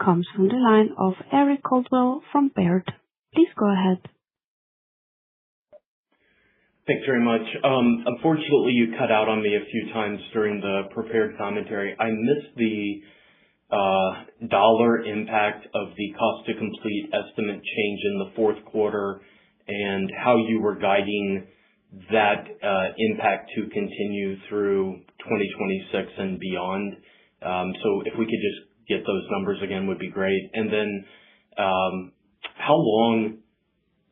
comes from the line of Eric Coldwell from Baird. Please go ahead. Thanks very much. Unfortunately, you cut out on me a few times during the prepared commentary. I missed the dollar impact of the cost to complete estimate change in the fourth quarter and how you were guiding that impact to continue through 2026 and beyond. So if we could just get those numbers again would be great. And then how long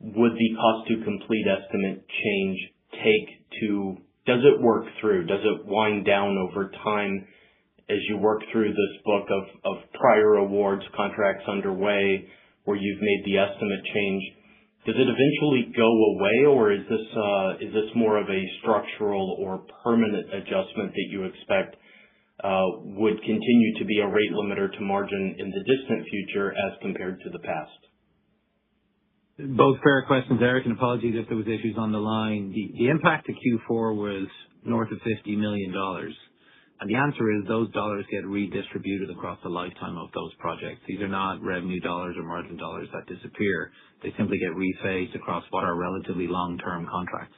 would the cost to complete estimate change take to, does it work through? Does it wind down over time as you work through this book of prior awards, contracts underway where you've made the estimate change? Does it eventually go away, or is this more of a structural or permanent adjustment that you expect would continue to be a rate limiter to margin in the distant future as compared to the past? Both fair questions, Eric, and apologies if there was issues on the line. The impact to Q4 was north of $50 million. And the answer is those dollars get redistributed across the lifetime of those projects. These are not revenue dollars or margin dollars that disappear. They simply get rephased across what are relatively long-term contracts.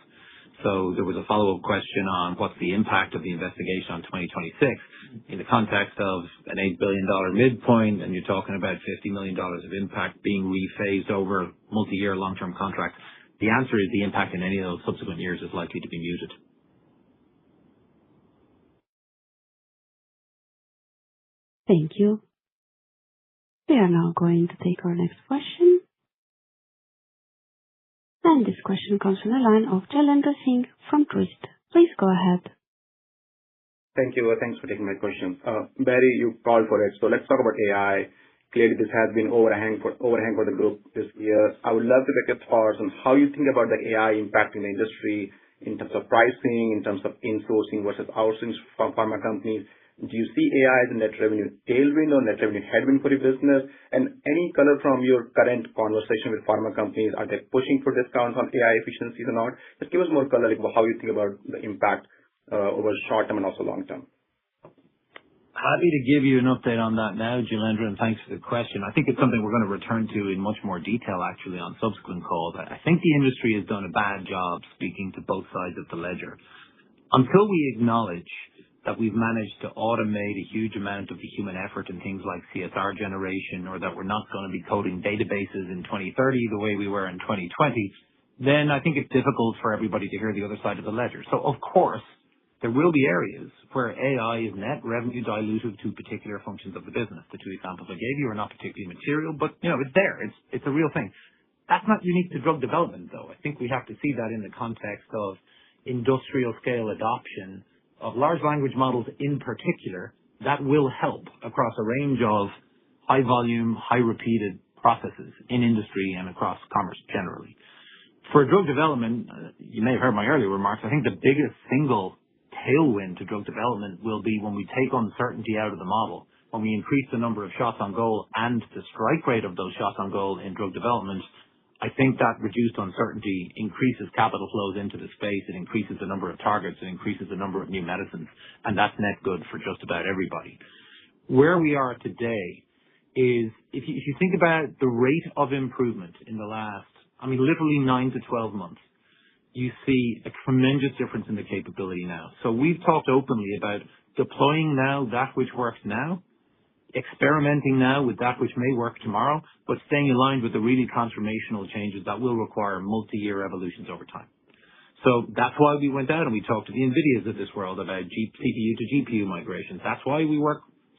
So there was a follow-up question on what's the impact of the investigation on 2026 in the context of an $8 billion midpoint, and you're talking about $50 million of impact being rephased over multi-year long-term contracts. The answer is the impact in any of those subsequent years is likely to be muted. Thank you. We are now going to take our next question. And this question comes from the line of Jailendra Singh from Truist. Please go ahead. Thank you. Thanks for taking my question. Barry, you called for it, so let's talk about AI. Clearly, this has been overhang for the group this year. I would love to get your thoughts on how you think about the AI impacting the industry in terms of pricing, in terms of insourcing versus outsourcing from pharma companies. Do you see AI as a net revenue tailwind or net revenue headwind for your business? And any color from your current conversation with pharma companies, are they pushing for discounts on AI efficiencies or not? Just give us more color, like how you think about the impact over short term and also long term. Happy to give you an update on that now, Jailendra, and thanks for the question. I think it's something we're going to return to in much more detail, actually, on subsequent calls. I think the industry has done a bad job speaking to both sides of the ledger. Until we acknowledge that we've managed to automate a huge amount of the human effort in things like CSR generation, or that we're not going to be coding databases in 2030 the way we were in 2020, then I think it's difficult for everybody to hear the other side of the ledger. So, of course, there will be areas where AI is net revenue dilutive to particular functions of the business. The two examples I gave you are not particularly material, but it's there. It's a real thing. That's not unique to drug development, though. I think we have to see that in the context of industrial scale adoption of large language models in particular that will help across a range of high volume, high repeated processes in industry and across commerce generally. For drug development, you may have heard my earlier remarks, I think the biggest single tailwind to drug development will be when we take uncertainty out of the model, when we increase the number of shots on goal and the strike rate of those shots on goal in drug development. I think that reduced uncertainty increases capital flows into the space. It increases the number of targets. It increases the number of new medicines. And that's net good for just about everybody. Where we are today is, if you think about the rate of improvement in the last, literally 9 to 12 months, you see a tremendous difference in the capability now. So we've talked openly about deploying now that which works now, experimenting now with that which may work tomorrow, but staying aligned with the really transformational changes that will require multi-year evolutions over time. So that's why we went out and we talked to the NVIDIAs of this world about CPU to GPU migrations. That's why we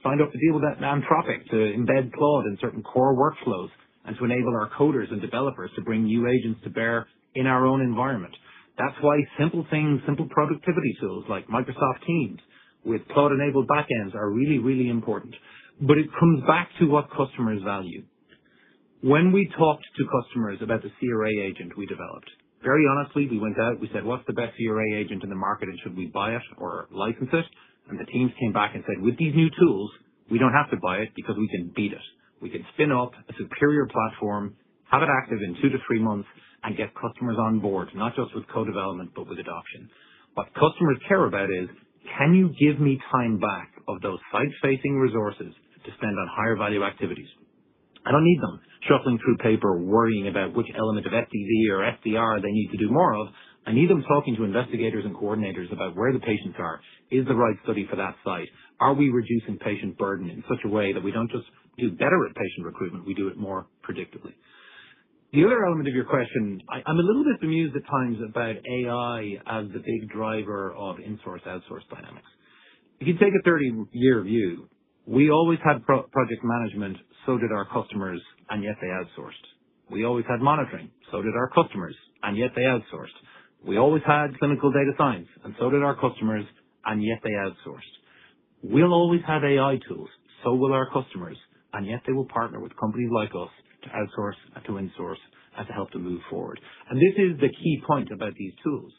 signed up to deal with that Anthropic to embed Claude in certain core workflows and to enable our coders and developers to bring new agents to bear in our own environment. That's why simple things, simple productivity tools like Microsoft Teams with Claude-enabled backends are really, really important. But it comes back to what customers value. When we talked to customers about the CRA agent we developed, very honestly, we went out, we said, what's the best CRA agent in the market and should we buy it or license it? And the teams came back and said, with these new tools, we don't have to buy it because we can beat it. We can spin up a superior platform, have it active in 2 to 3 months, and get customers on board, not just with co-development, but with adoption. What customers care about is, can you give me time back of those site-facing resources to spend on higher value activities? I don't need them shuffling through paper, worrying about which element of FDV or SDR they need to do more of. I need them talking to investigators and coordinators about where the patients are. Is the right study for that site? Are we reducing patient burden in such a way that we don't just do better at patient recruitment, we do it more predictably? The other element of your question, I'm a little bit bemused at times about AI as the big driver of insource-outsource dynamics. If you take a 30-year view, we always had project management, so did our customers, and yet they outsourced. We always had monitoring, so did our customers, and yet they outsourced. We always had clinical data science, and so did our customers, and yet they outsourced. We'll always have AI tools, so will our customers, and yet they will partner with companies like us to outsource and to insource and to help them move forward. And this is the key point about these tools.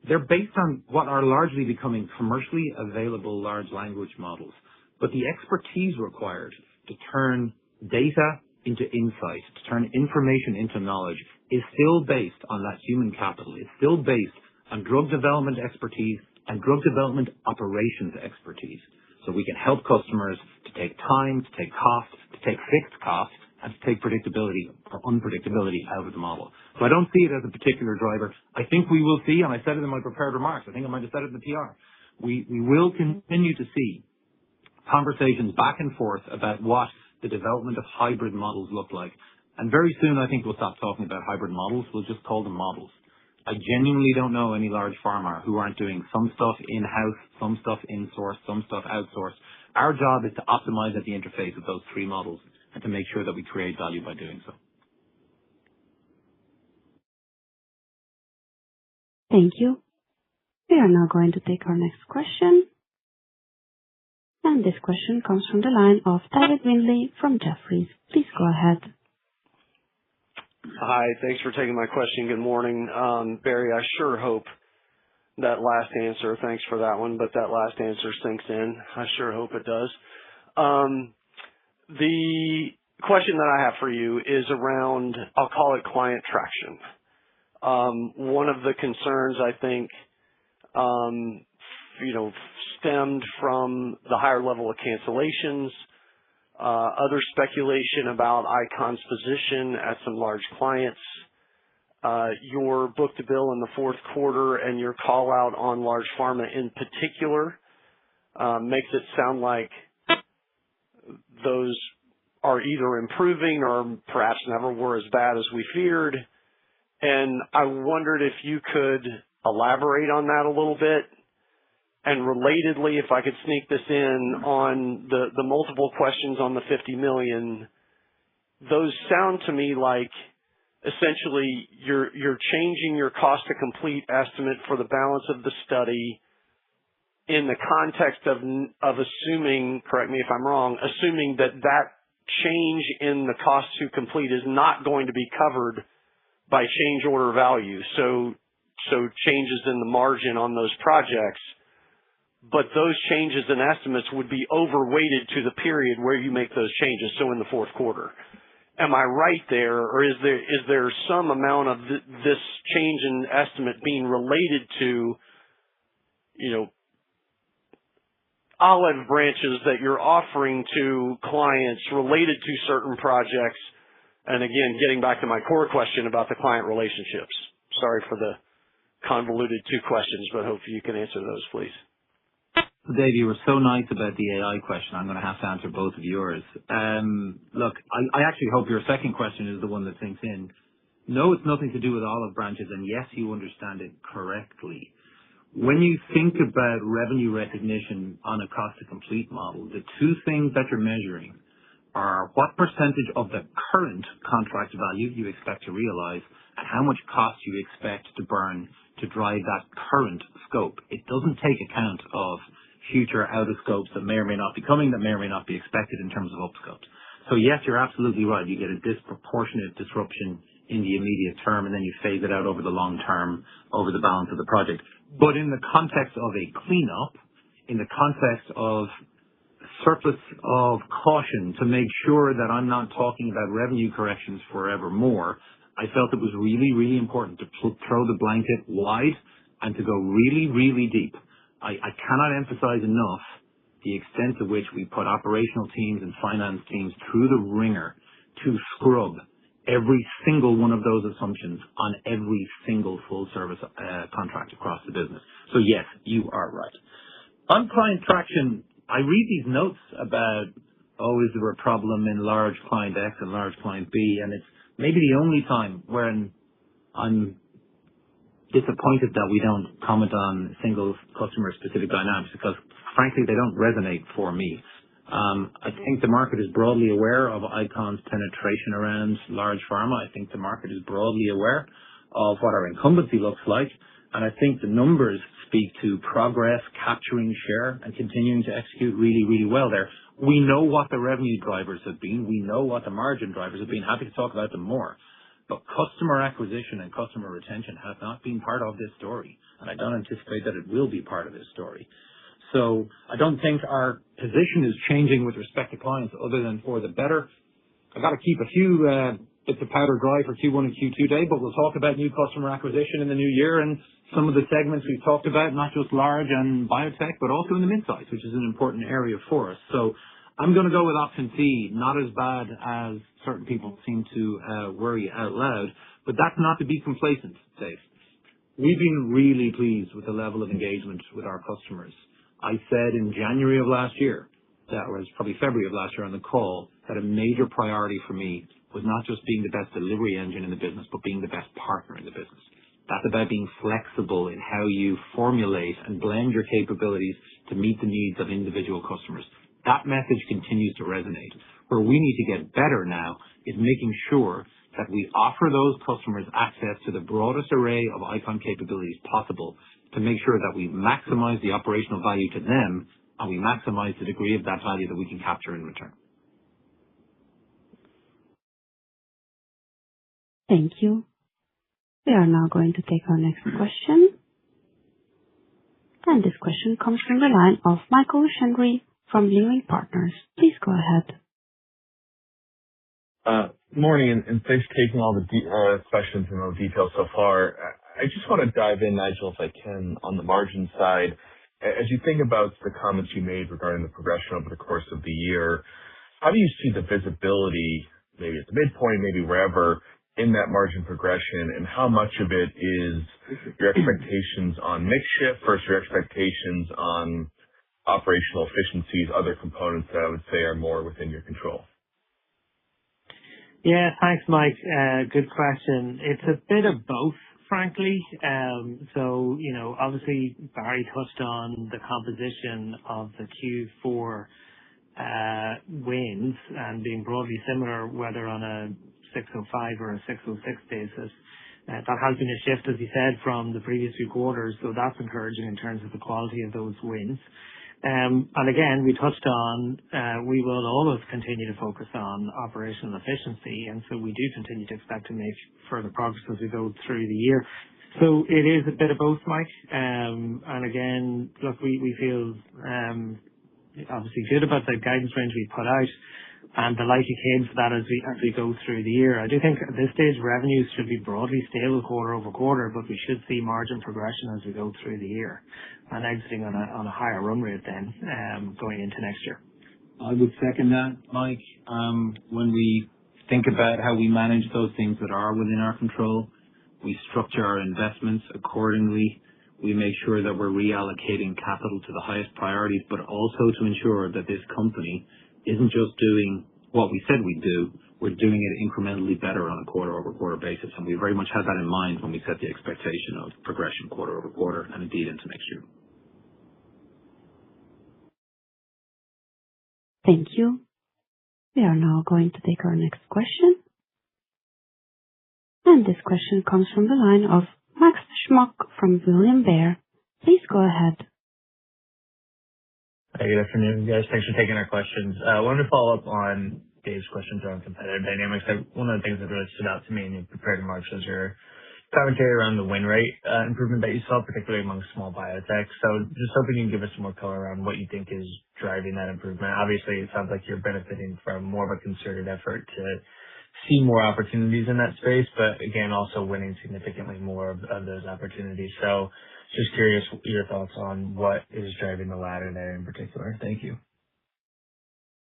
They're based on what are largely becoming commercially available large language models. But the expertise required to turn data into insight, to turn information into knowledge, is still based on that human capital. It's still based on drug development expertise and drug development operations expertise. So we can help customers to take time, to take cost, to take fixed cost, and to take predictability or unpredictability out of the model. So I don't see it as a particular driver. I think we will see, and I said it in my prepared remarks, I think I might have said it in the PR, we will continue to see conversations back and forth about what the development of hybrid models look like. And very soon, I think we'll stop talking about hybrid models. We'll just call them models. I genuinely don't know any large pharma who aren't doing some stuff in-house, some stuff in-source, some stuff outsourced. Our job is to optimize at the interface of those three models and to make sure that we create value by doing so. Thank you. We are now going to take our next question. And this question comes from the line of David Windley from Jefferies. Please go ahead. Hi, thanks for taking my question. Good morning. Barry, I sure hope that last answer, thanks for that one, but that last answer sinks in. I sure hope it does. The question that I have for you is around, I'll call it client traction. One of the concerns I think, stemmed from the higher level of cancellations, other speculation about ICON's position at some large clients, your book-to-bill in the fourth quarter and your call-out on large pharma in particular makes it sound like those are either improving or perhaps never were as bad as we feared. And I wondered if you could elaborate on that a little bit. And relatedly, if I could sneak this in on the multiple questions on the $50 million, those sound to me like essentially you're changing your cost to complete estimate for the balance of the study in the context of assuming, correct me if I'm wrong, assuming that change in the cost to complete is not going to be covered by change order value. So changes in the margin on those projects. But those changes in estimates would be overweighted to the period where you make those changes, so in the fourth quarter. Am I right there, or is there some amount of this change in estimate being related to, olive branches that you're offering to clients related to certain projects? And again, getting back to my core question about the client relationships. Sorry for the convoluted two questions, but hopefully you can answer those, please. Dave, you were so nice about the AI question. I'm going to have to answer both of yours. Look, I actually hope your second question is the one that sinks in. No, it's nothing to do with olive branches, and yes, you understand it correctly. When you think about revenue recognition on a cost-to-complete model, the two things that you're measuring are what percentage of the current contract value you expect to realize and how much cost you expect to burn to drive that current scope. It doesn't take account of future out-of-scopes that may or may not be coming, that may or may not be expected in terms of up-scopes. So yes, you're absolutely right. You get a disproportionate disruption in the immediate term, and then you phase it out over the long term, over the balance of the project. But in the context of a cleanup, in the context of surplus of caution to make sure that I'm not talking about revenue corrections forevermore, I felt it was really, really important to throw the blanket wide and to go really, really deep. I cannot emphasize enough the extent to which we put operational teams and finance teams through the ringer to scrub every single one of those assumptions on every single full service contract across the business. So yes, you are right. On client traction, I read these notes about, is there a problem in large client X and large client B, and it's maybe the only time when I'm disappointed that we don't comment on single customer specific dynamics because frankly they don't resonate for me. I think the market is broadly aware of ICON's penetration around large pharma. I think the market is broadly aware of what our incumbency looks like, and I think the numbers speak to progress, capturing share, and continuing to execute really, really well there. We know what the revenue drivers have been. We know what the margin drivers have been. Happy to talk about them more. But customer acquisition and customer retention have not been part of this story, and I don't anticipate that it will be part of this story. So I don't think our position is changing with respect to clients other than for the better. I've got to keep a few it's a powder dry for Q1 and Q2 day, but we'll talk about new customer acquisition in the new year and some of the segments we've talked about, not just large and biotech, but also in the mid-size, which is an important area for us. So I'm going to go with option C, not as bad as certain people seem to worry out loud, but that's not to be complacent, Dave. We've been really pleased with the level of engagement with our customers. I said in January of last year, that was probably February of last year on the call, that a major priority for me was not just being the best delivery engine in the business, but being the best partner in the business. That's about being flexible in how you formulate and blend your capabilities to meet the needs of individual customers. That message continues to resonate. Where we need to get better now is making sure that we offer those customers access to the broadest array of ICON capabilities possible to make sure that we maximize the operational value to them and we maximize the degree of that value that we can capture in return. Thank you. We are now going to take our next question. And this question comes from the line of Michael Shendry from Leerink Partners. Please go ahead. Morning, and thanks for taking all the questions and all the details so far. I just want to dive in, Nigel, if I can, on the margin side. As you think about the comments you made regarding the progression over the course of the year, how do you see the visibility, maybe at the midpoint, maybe wherever, in that margin progression, and how much of it is your expectations on mix shift versus your expectations on operational efficiencies, other components that I would say are more within your control? Yeah, thanks, Mike. Good question. It's a bit of both, frankly. So, obviously Barry touched on the composition of the Q4 wins and being broadly similar, whether on a 605 or a 606 basis. That has been a shift, as you said, from the previous few quarters, so that's encouraging in terms of the quality of those wins. And again, we touched on we will always continue to focus on operational efficiency, and so we do continue to expect to make further progress as we go through the year. So it is a bit of both, Mike. And again, look, we feel obviously good about the guidance range we put out and the likely cadence for that as we go through the year. I do think at this stage revenues should be broadly stable quarter over quarter, but we should see margin progression as we go through the year and exiting on a higher run rate then going into next year. I would second that, Mike. When we think about how we manage those things that are within our control, we structure our investments accordingly. We make sure that we're reallocating capital to the highest priorities, but also to ensure that this company isn't just doing what we said we'd do, we're doing it incrementally better on a quarter-over-quarter basis. And we very much had that in mind when we set the expectation of progression quarter-over-quarter and indeed into next year. Thank you. We are now going to take our next question. And this question comes from the line of Max Smock from William Blair. Please go ahead. Hey, good afternoon, guys. Thanks for taking our questions. I wanted to follow up on Dave's questions around competitive dynamics. One of the things that really stood out to me in your prepared remarks was your commentary around the win rate improvement that you saw, particularly among small biotech. So just hoping you can give us some more color around what you think is driving that improvement. Obviously, it sounds like you're benefiting from more of a concerted effort to see more opportunities in that space, but again, also winning significantly more of those opportunities. So just curious your thoughts on what is driving the latter there in particular. Thank you.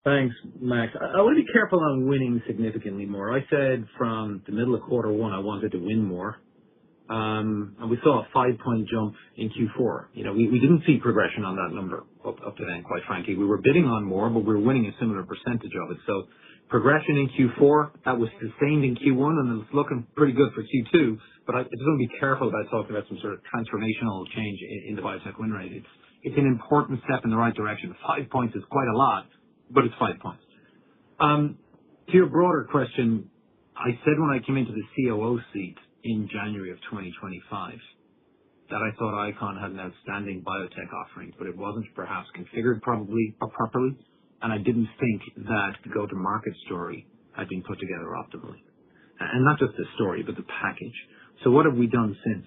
Thanks, Max. I want to be careful on winning significantly more. I said from the middle of quarter one, I wanted to win more. And we saw a 5-point jump in Q4. We didn't see progression on that number up to then, quite frankly. We were bidding on more, but we were winning a similar percentage of it. So progression in Q4, that was sustained in Q1, and it's looking pretty good for Q2. But I just want to be careful about talking about some sort of transformational change in the biotech win rate. It's an important step in the right direction. 5 points is quite a lot, but it's 5 points. To your broader question, I said when I came into the COO seat in January of 2025 that I thought ICON had an outstanding biotech offering, but it wasn't perhaps configured probably or properly, and I didn't think that the go-to-market story had been put together optimally. And not just the story, but the package. So what have we done since?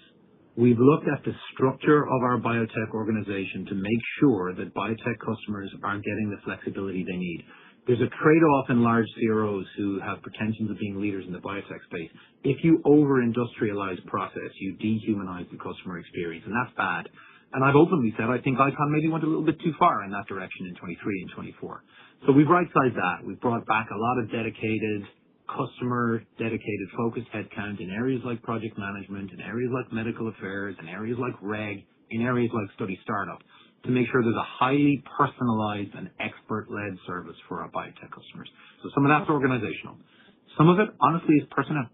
We've looked at the structure of our biotech organization to make sure that biotech customers are getting the flexibility they need. there's a trade-off in large CROs who have pretensions of being leaders in the biotech space. If you over-industrialize process, you dehumanize the customer experience, and that's bad. And I've openly said I think ICON maybe went a little bit too far in that direction in 23 and 24. So we've right-sized that. We've brought back a lot of dedicated customer-dedicated focused headcount in areas like project management, in areas like medical affairs, in areas like reg, in areas like study startup, to make sure there's a highly personalized and expert-led service for our biotech customers. So some of that's organizational. Some of it, honestly, is personnel.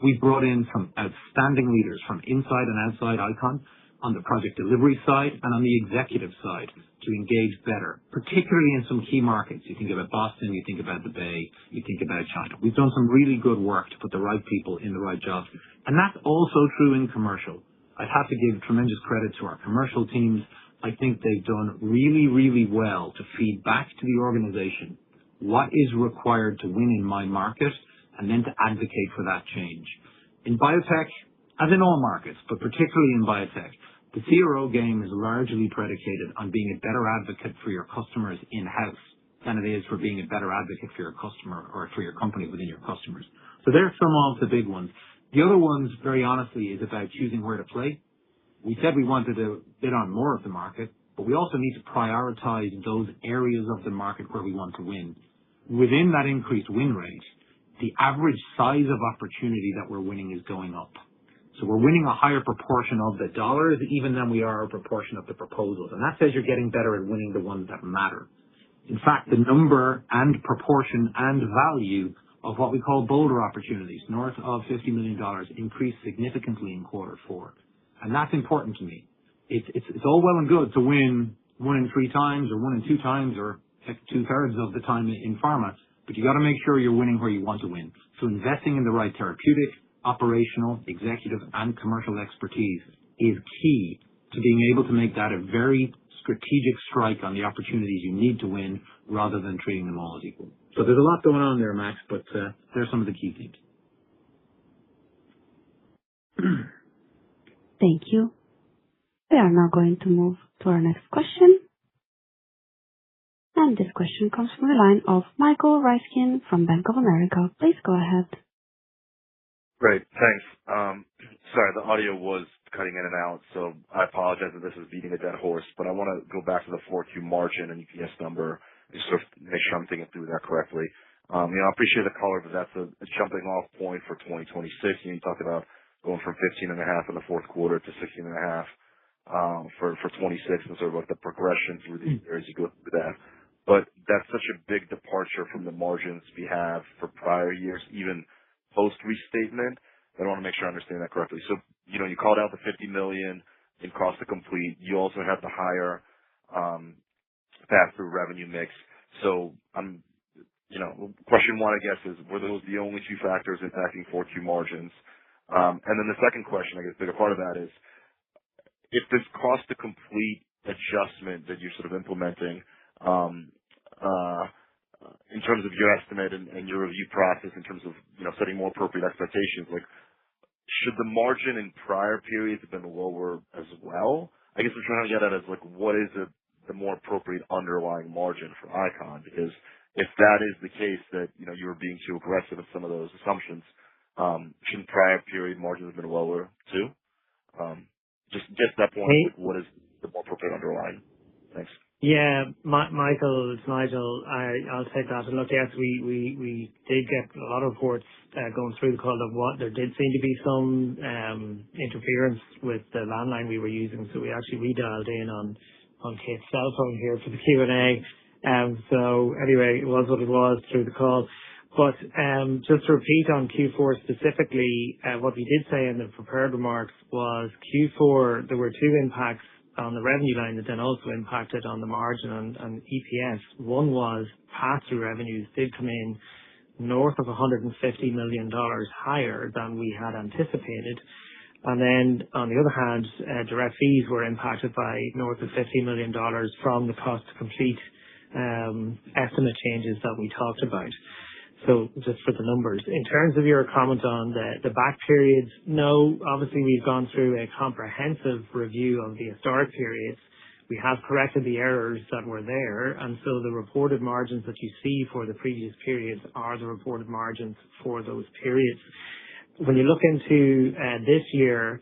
We've brought in some outstanding leaders from inside and outside ICON on the project delivery side and on the executive side to engage better, particularly in some key markets. You think about Boston, you think about the Bay, you think about China. We've done some really good work to put the right people in the right jobs. And that's also true in commercial. I'd have to give tremendous credit to our commercial teams. I think they've done really, really well to feed back to the organization what is required to win in my market and then to advocate for that change. In biotech, as in all markets, but particularly in biotech, the CRO game is largely predicated on being a better advocate for your customers in-house than it is for being a better advocate for your customer or for your company within your customers. So there's some of the big ones. The other ones, very honestly, is about choosing where to play. We said we wanted to bid on more of the market, but we also need to prioritize those areas of the market where we want to win. Within that increased win rate, the average size of opportunity that we're winning is going up. So we're winning a higher proportion of the dollars even than we are a proportion of the proposals. And that says you're getting better at winning the ones that matter. In fact, the number and proportion and value of what we call bolder opportunities, north of $50 million, increased significantly in Q4. And that's important to me. It's all well and good to win 1 in 3 times or 1 in 2 times or 2/3 of the time in pharma, but you got to make sure you're winning where you want to win. So investing in the right therapeutic, operational, executive, and commercial expertise is key to being able to make that a very strategic strike on the opportunities you need to win rather than treating them all as equal. So there's a lot going on there, Max, but there's some of the key themes. Thank you. We are now going to move to our next question. And this question comes from the line of Michael Ryskin from Bank of America. Please go ahead. Great. Thanks. Sorry, the audio was cutting in and out, so I apologize if this is beating a dead horse, but I want to go back to the 4Q margin and EPS number and sort of make sure I'm thinking through that correctly. I appreciate the color, but that's a jumping off point for 2026. You talked about going from 15.5 in the fourth quarter to 16.5 for 26 and sort of like the progression through the years you go through that. But that's such a big departure from the margins we have for prior years, even post-restatement. I want to make sure I understand that correctly. So, you called out the $50 million in cost to complete. You also have the higher pass-through revenue mix. So, question one, I guess, is were those the only 2 factors impacting 4Q margins? And then the second question, I guess, bigger part of that is, if this cost to complete adjustment that you're sort of implementing, in terms of your estimate and your review process in terms of, setting more appropriate expectations, like, should the margin in prior periods have been lower as well? I guess I'm trying to get at is like, what is the more appropriate underlying margin for ICON? Because if that is the case that, you were being too aggressive in some of those assumptions, shouldn't prior period margins have been lower too? Just get that point, like, what is the more appropriate underlying? Thanks. Yeah, Michael, it's Nigel. I'll take that. And look, yes, we did get a lot of reports going through the call of what there did seem to be some interference with the landline we were using, so we actually redialed in on Kate's cell phone here for the Q&A. So anyway, it was what it was through the call. But just to repeat on Q4 specifically, what we did say in the prepared remarks was Q4, there were 2 impacts on the revenue line that then also impacted on the margin and EPS. One was pass-through revenues did come in north of $150 million higher than we had anticipated. And then on the other hand, direct fees were impacted by north of $50 million from the cost to complete estimate changes that we talked about. So just for the numbers. In terms of your comment on the back periods, no, obviously we've gone through a comprehensive review of the historic periods We have corrected the errors that were there, and so the reported margins that you see for the previous periods are the reported margins for those periods. When you look into this year,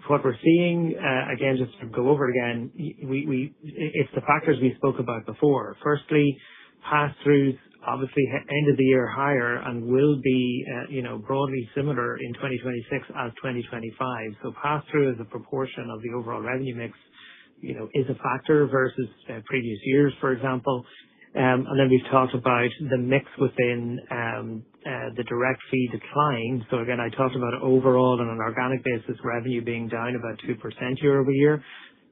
what we're seeing, again, just to go over it again, it's the factors we spoke about before. Firstly, pass-throughs obviously ended the year higher and will be, broadly similar in 2026 as 2025. So pass-through as a proportion of the overall revenue mix, is a factor versus previous years, for example. And then we've talked about the mix within the direct fee decline. So again, I talked about overall on an organic basis, revenue being down about 2% year over year.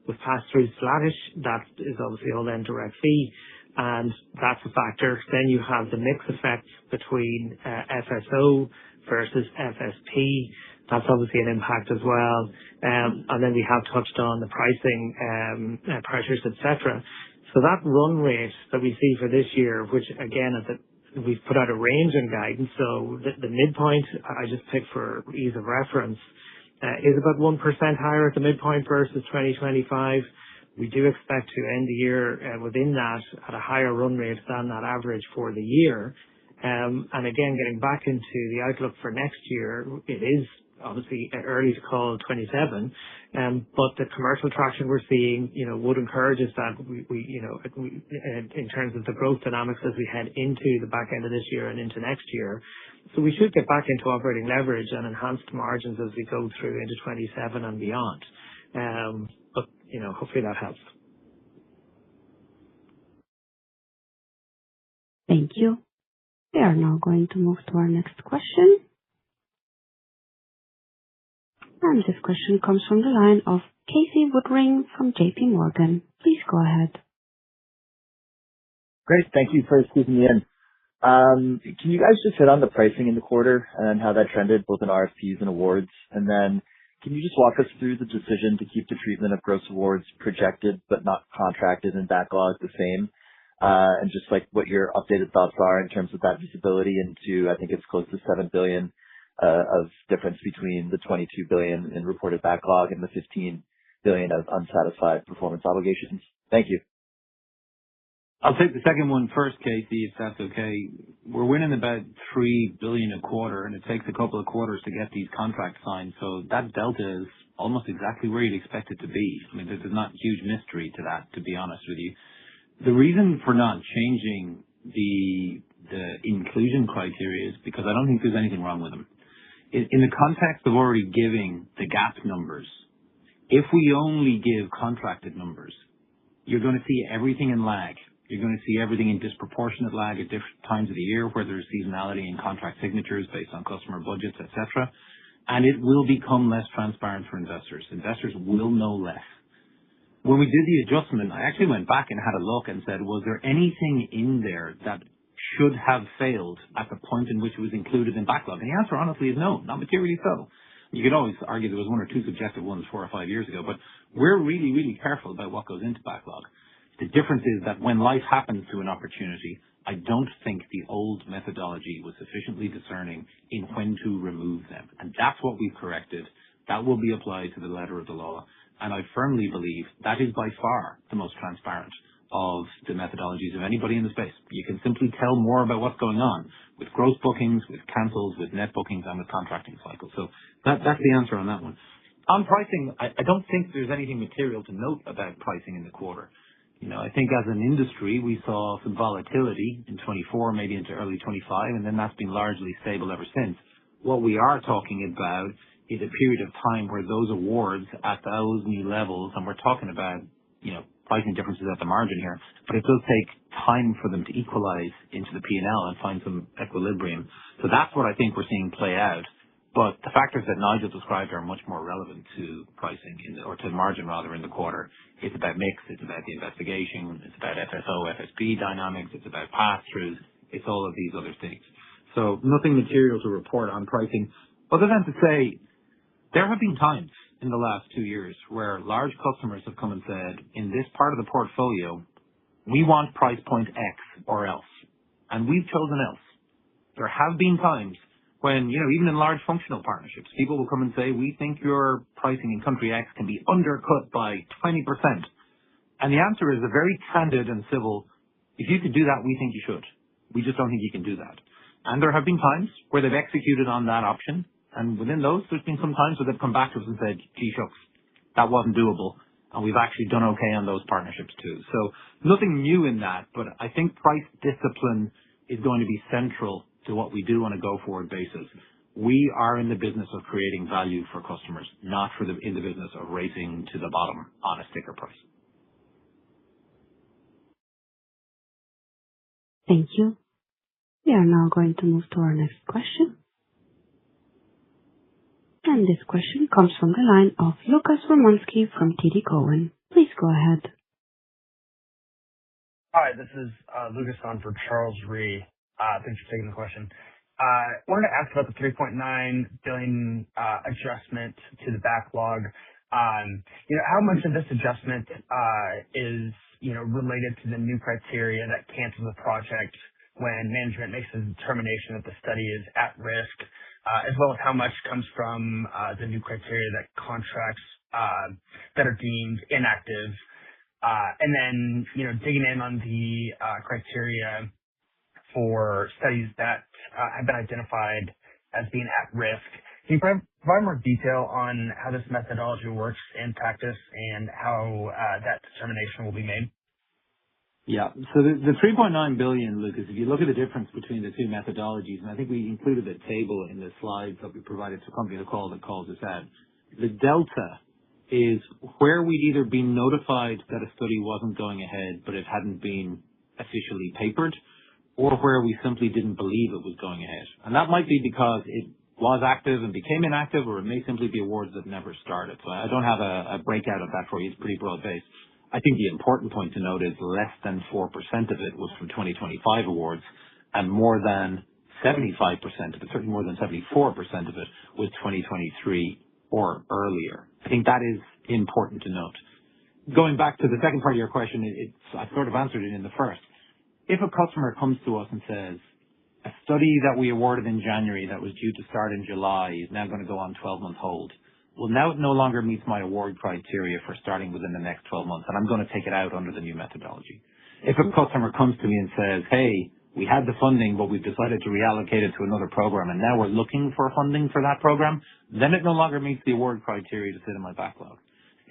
With pass-through flattish, that is obviously all then direct fee, and that's a factor. Then you have the mix effect between FSO versus FSP. That's obviously an impact as well. And then we have touched on the pricing pressures, etc. So that run rate that we see for this year, which again, we've put out a range in guidance. So the midpoint, I just picked for ease of reference, is about 1% higher at the midpoint versus 2025. We do expect to end the year within that at a higher run rate than that average for the year. And again, getting back into the outlook for next year, it is obviously early to call 27, but the commercial traction we're seeing, would encourage us that we in terms of the growth dynamics as we head into the back end of this year and into next year. So we should get back into operating leverage and enhanced margins as we go through into 27 and beyond. But hopefully that helps. Thank you. We are now going to move to our next question. And this question comes from the line of Casey Woodring from JP Morgan. Please go ahead. Great. Thank you for squeezing me in. Can you guys just hit on the pricing in the quarter and how that trended both in RFPs and awards? And then can you just walk us through the decision to keep the treatment of gross awards projected but not contracted and backlog the same? And just like what your updated thoughts are in terms of that visibility into, I think it's close to $7 billion of difference between the $22 billion in reported backlog and the $15 billion of unsatisfied performance obligations. Thank you. I'll take the second one first, Casey, if that's okay. We're winning about $3 billion a quarter, and it takes a couple of quarters to get these contracts signed. So that delta is almost exactly where you'd expect it to be. I mean, there's not huge mystery to that, to be honest with you. The reason for not changing the inclusion criteria is because I don't think there's anything wrong with them. In the context of already giving the GAAP numbers, if we only give contracted numbers, you're going to see everything in lag. You're going to see everything in disproportionate lag at different times of the year where there's seasonality in contract signatures based on customer budgets, etc. And it will become less transparent for investors. Investors will know less. When we did the adjustment, I actually went back and had a look and said, was there anything in there that should have failed at the point in which it was included in backlog? And the answer, honestly, is no, not materially so. You could always argue there was one or two subjective ones 4 or 5 years ago, but we're really, really careful about what goes into backlog. The difference is that when life happens to an opportunity, I don't think the old methodology was sufficiently discerning in when to remove them. And that's what we've corrected. That will be applied to the letter of the law. And I firmly believe that is by far the most transparent of the methodologies of anybody in the space. You can simply tell more about what's going on with gross bookings, with cancels, with net bookings, and with contracting cycles. So that's the answer on that one. On pricing, I don't think there's anything material to note about pricing in the quarter. I think as an industry, we saw some volatility in 24, maybe into early 25, and then that's been largely stable ever since. What we are talking about is a period of time where those awards at those new levels, and we're talking about, pricing differences at the margin here, but it does take time for them to equalize into the P&L and find some equilibrium. So that's what I think we're seeing play out. But the factors that Nigel described are much more relevant to pricing or to margin rather in the quarter. It's about mix, it's about the investigation, it's about FSO, FSP dynamics, it's about pass-throughs, it's all of these other things. So nothing material to report on pricing, other than to say there have been times in the last 2 years where large customers have come and said, in this part of the portfolio, we want price point X or else. And we've chosen else. There have been times when, even in large functional partnerships, people will come and say, we think your pricing in country X can be undercut by 20%. And the answer is a very candid and civil, if you could do that, we think you should. We just don't think you can do that. And there have been times where they've executed on that option. And within those, there's been some times where they've come back to us and said, gee shucks, that wasn't doable. And we've actually done okay on those partnerships too. So nothing new in that, but I think price discipline is going to be central to what we do on a go-forward basis. We are in the business of creating value for customers, not in the business of racing to the bottom on a sticker price. Thank you. We are now going to move to our next question. And this question comes from the line of Lucas Romanski from TD Cowen. Please go ahead. Hi, this is Lucas on for Charles Rhee. Thanks for taking the question. Wanted to ask about the $3.9 billion adjustment to the backlog. How much of this adjustment is related to the new criteria that cancels a project when management makes a determination that the study is at risk, as well as how much comes from the new criteria that contracts that are deemed inactive. And then, digging in on the criteria for studies that have been identified as being at risk. Can you provide more detail on how this methodology works in practice and how that determination will be made? Yeah. So the $3.9 billion, Lucas, if you look at the difference between the two methodologies, and I think we included a table in the slides that we provided to accompany the call that calls this out. The delta is where we'd either been notified that a study wasn't going ahead, but it hadn't been officially papered, or where we simply didn't believe it was going ahead. And that might be because it was active and became inactive, or it may simply be awards that never started. So I don't have a breakout of that for you. It's pretty broad-based. I think the important point to note is less than 4% of it was from 2025 awards, and more than 75% of it, certainly more than 74% of it, was 2023 or earlier. I think that is important to note. Going back to the second part of your question, I sort of answered it in the first. If a customer comes to us and says, a study that we awarded in January that was due to start in July is now going to go on 12-month hold, well, now it no longer meets my award criteria for starting within the next 12 months, and I'm going to take it out under the new methodology. If a customer comes to me and says, hey, we had the funding, but we've decided to reallocate it to another program, and now we're looking for funding for that program, then it no longer meets the award criteria to sit in my backlog.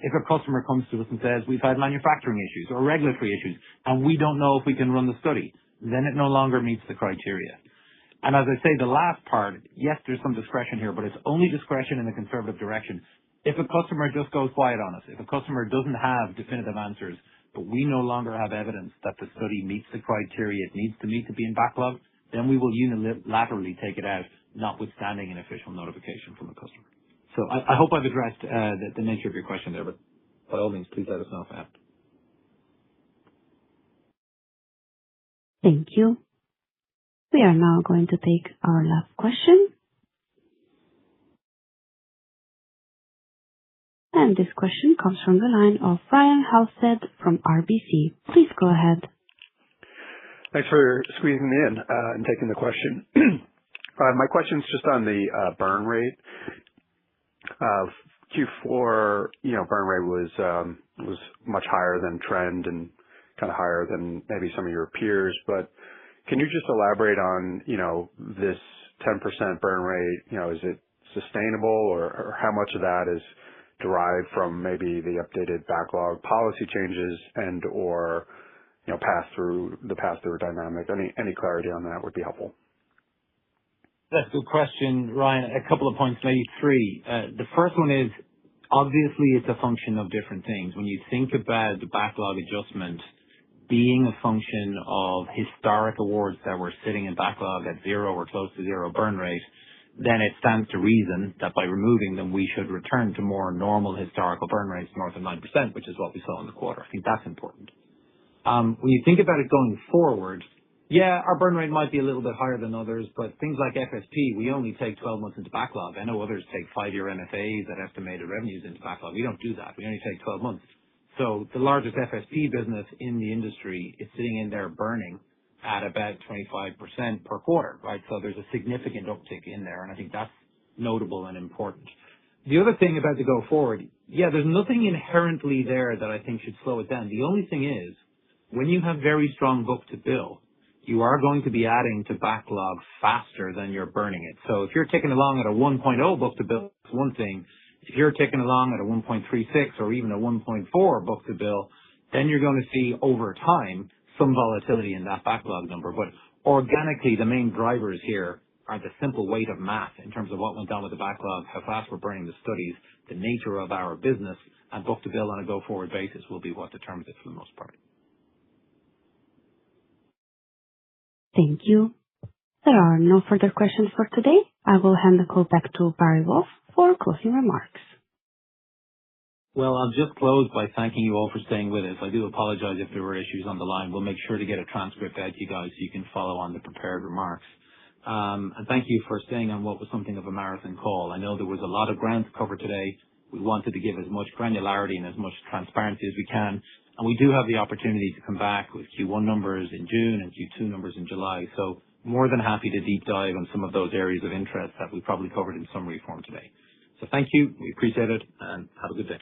If a customer comes to us and says, we've had manufacturing issues or regulatory issues, and we don't know if we can run the study, then it no longer meets the criteria. And as I say, the last part, yes, there's some discretion here, but it's only discretion in the conservative direction. If a customer just goes quiet on us, if a customer doesn't have definitive answers, but we no longer have evidence that the study meets the criteria it needs to meet to be in backlog, then we will unilaterally take it out, notwithstanding an official notification from the customer. So I hope I've addressed the nature of your question there, but by all means, please let us know if I have. Thank you. We are now going to take our last question. And this question comes from the line of Ryan Halstead from RBC. Please go ahead. Thanks for squeezing me in and taking the question. My question's just on the burn rate. Q4, burn rate was much higher than trend and kind of higher than maybe some of your peers. But can you just elaborate on, this 10% burn rate? Is it sustainable, or how much of that is derived from maybe the updated backlog policy changes and or pass-through dynamic? Any clarity on that would be helpful. That's a good question, Ryan. A couple of points, maybe three. The first one is, obviously, it's a function of different things. When you think about the backlog adjustment being a function of historic awards that were sitting in backlog at zero or close to zero burn rate, then it stands to reason that by removing them, we should return to more normal historical burn rates north of 9%, which is what we saw in the quarter. I think that's important. When you think about it going forward, yeah, our burn rate might be a little bit higher than others, but things like FSP, we only take 12 months into backlog. I know others take 5-year MFAs that estimated revenues into backlog. We don't do that. We only take 12 months. So the largest FSP business in the industry is sitting in there burning at about 25% per quarter, right? So there's a significant uptick in there, and I think that's notable and important. The other thing about the go forward, there's nothing inherently there that I think should slow it down. The only thing is, when you have very strong book to bill, you are going to be adding to backlog faster than you're burning it. So if you're ticking along at a 1.0 book to bill, it's one thing. If you're ticking along at a 1.36 or even a 1.4 book to bill, then you're going to see over time some volatility in that backlog number. But organically, the main drivers here are the simple weight of math in terms of what went down with the backlog, how fast we're burning the studies, the nature of our business, and book to bill on a go-forward basis will be what determines it for the most part. Thank you. There are no further questions for today. I will hand the call back to Barry Wolf for closing remarks. Well, I'll just close by thanking you all for staying with us. I do apologize if there were issues on the line. We'll make sure to get a transcript out to you guys so you can follow on the prepared remarks. And thank you for staying on what was something of a marathon call. I know there was a lot of ground to cover today. We wanted to give as much granularity and as much transparency as we can. And we do have the opportunity to come back with Q1 numbers in June and Q2 numbers in July. So more than happy to deep dive on some of those areas of interest that we probably covered in summary form today. So thank you. We appreciate it and have a good day.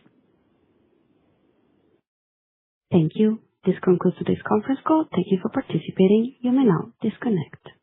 Thank you. This concludes today's conference call. Thank you for participating. You may now disconnect.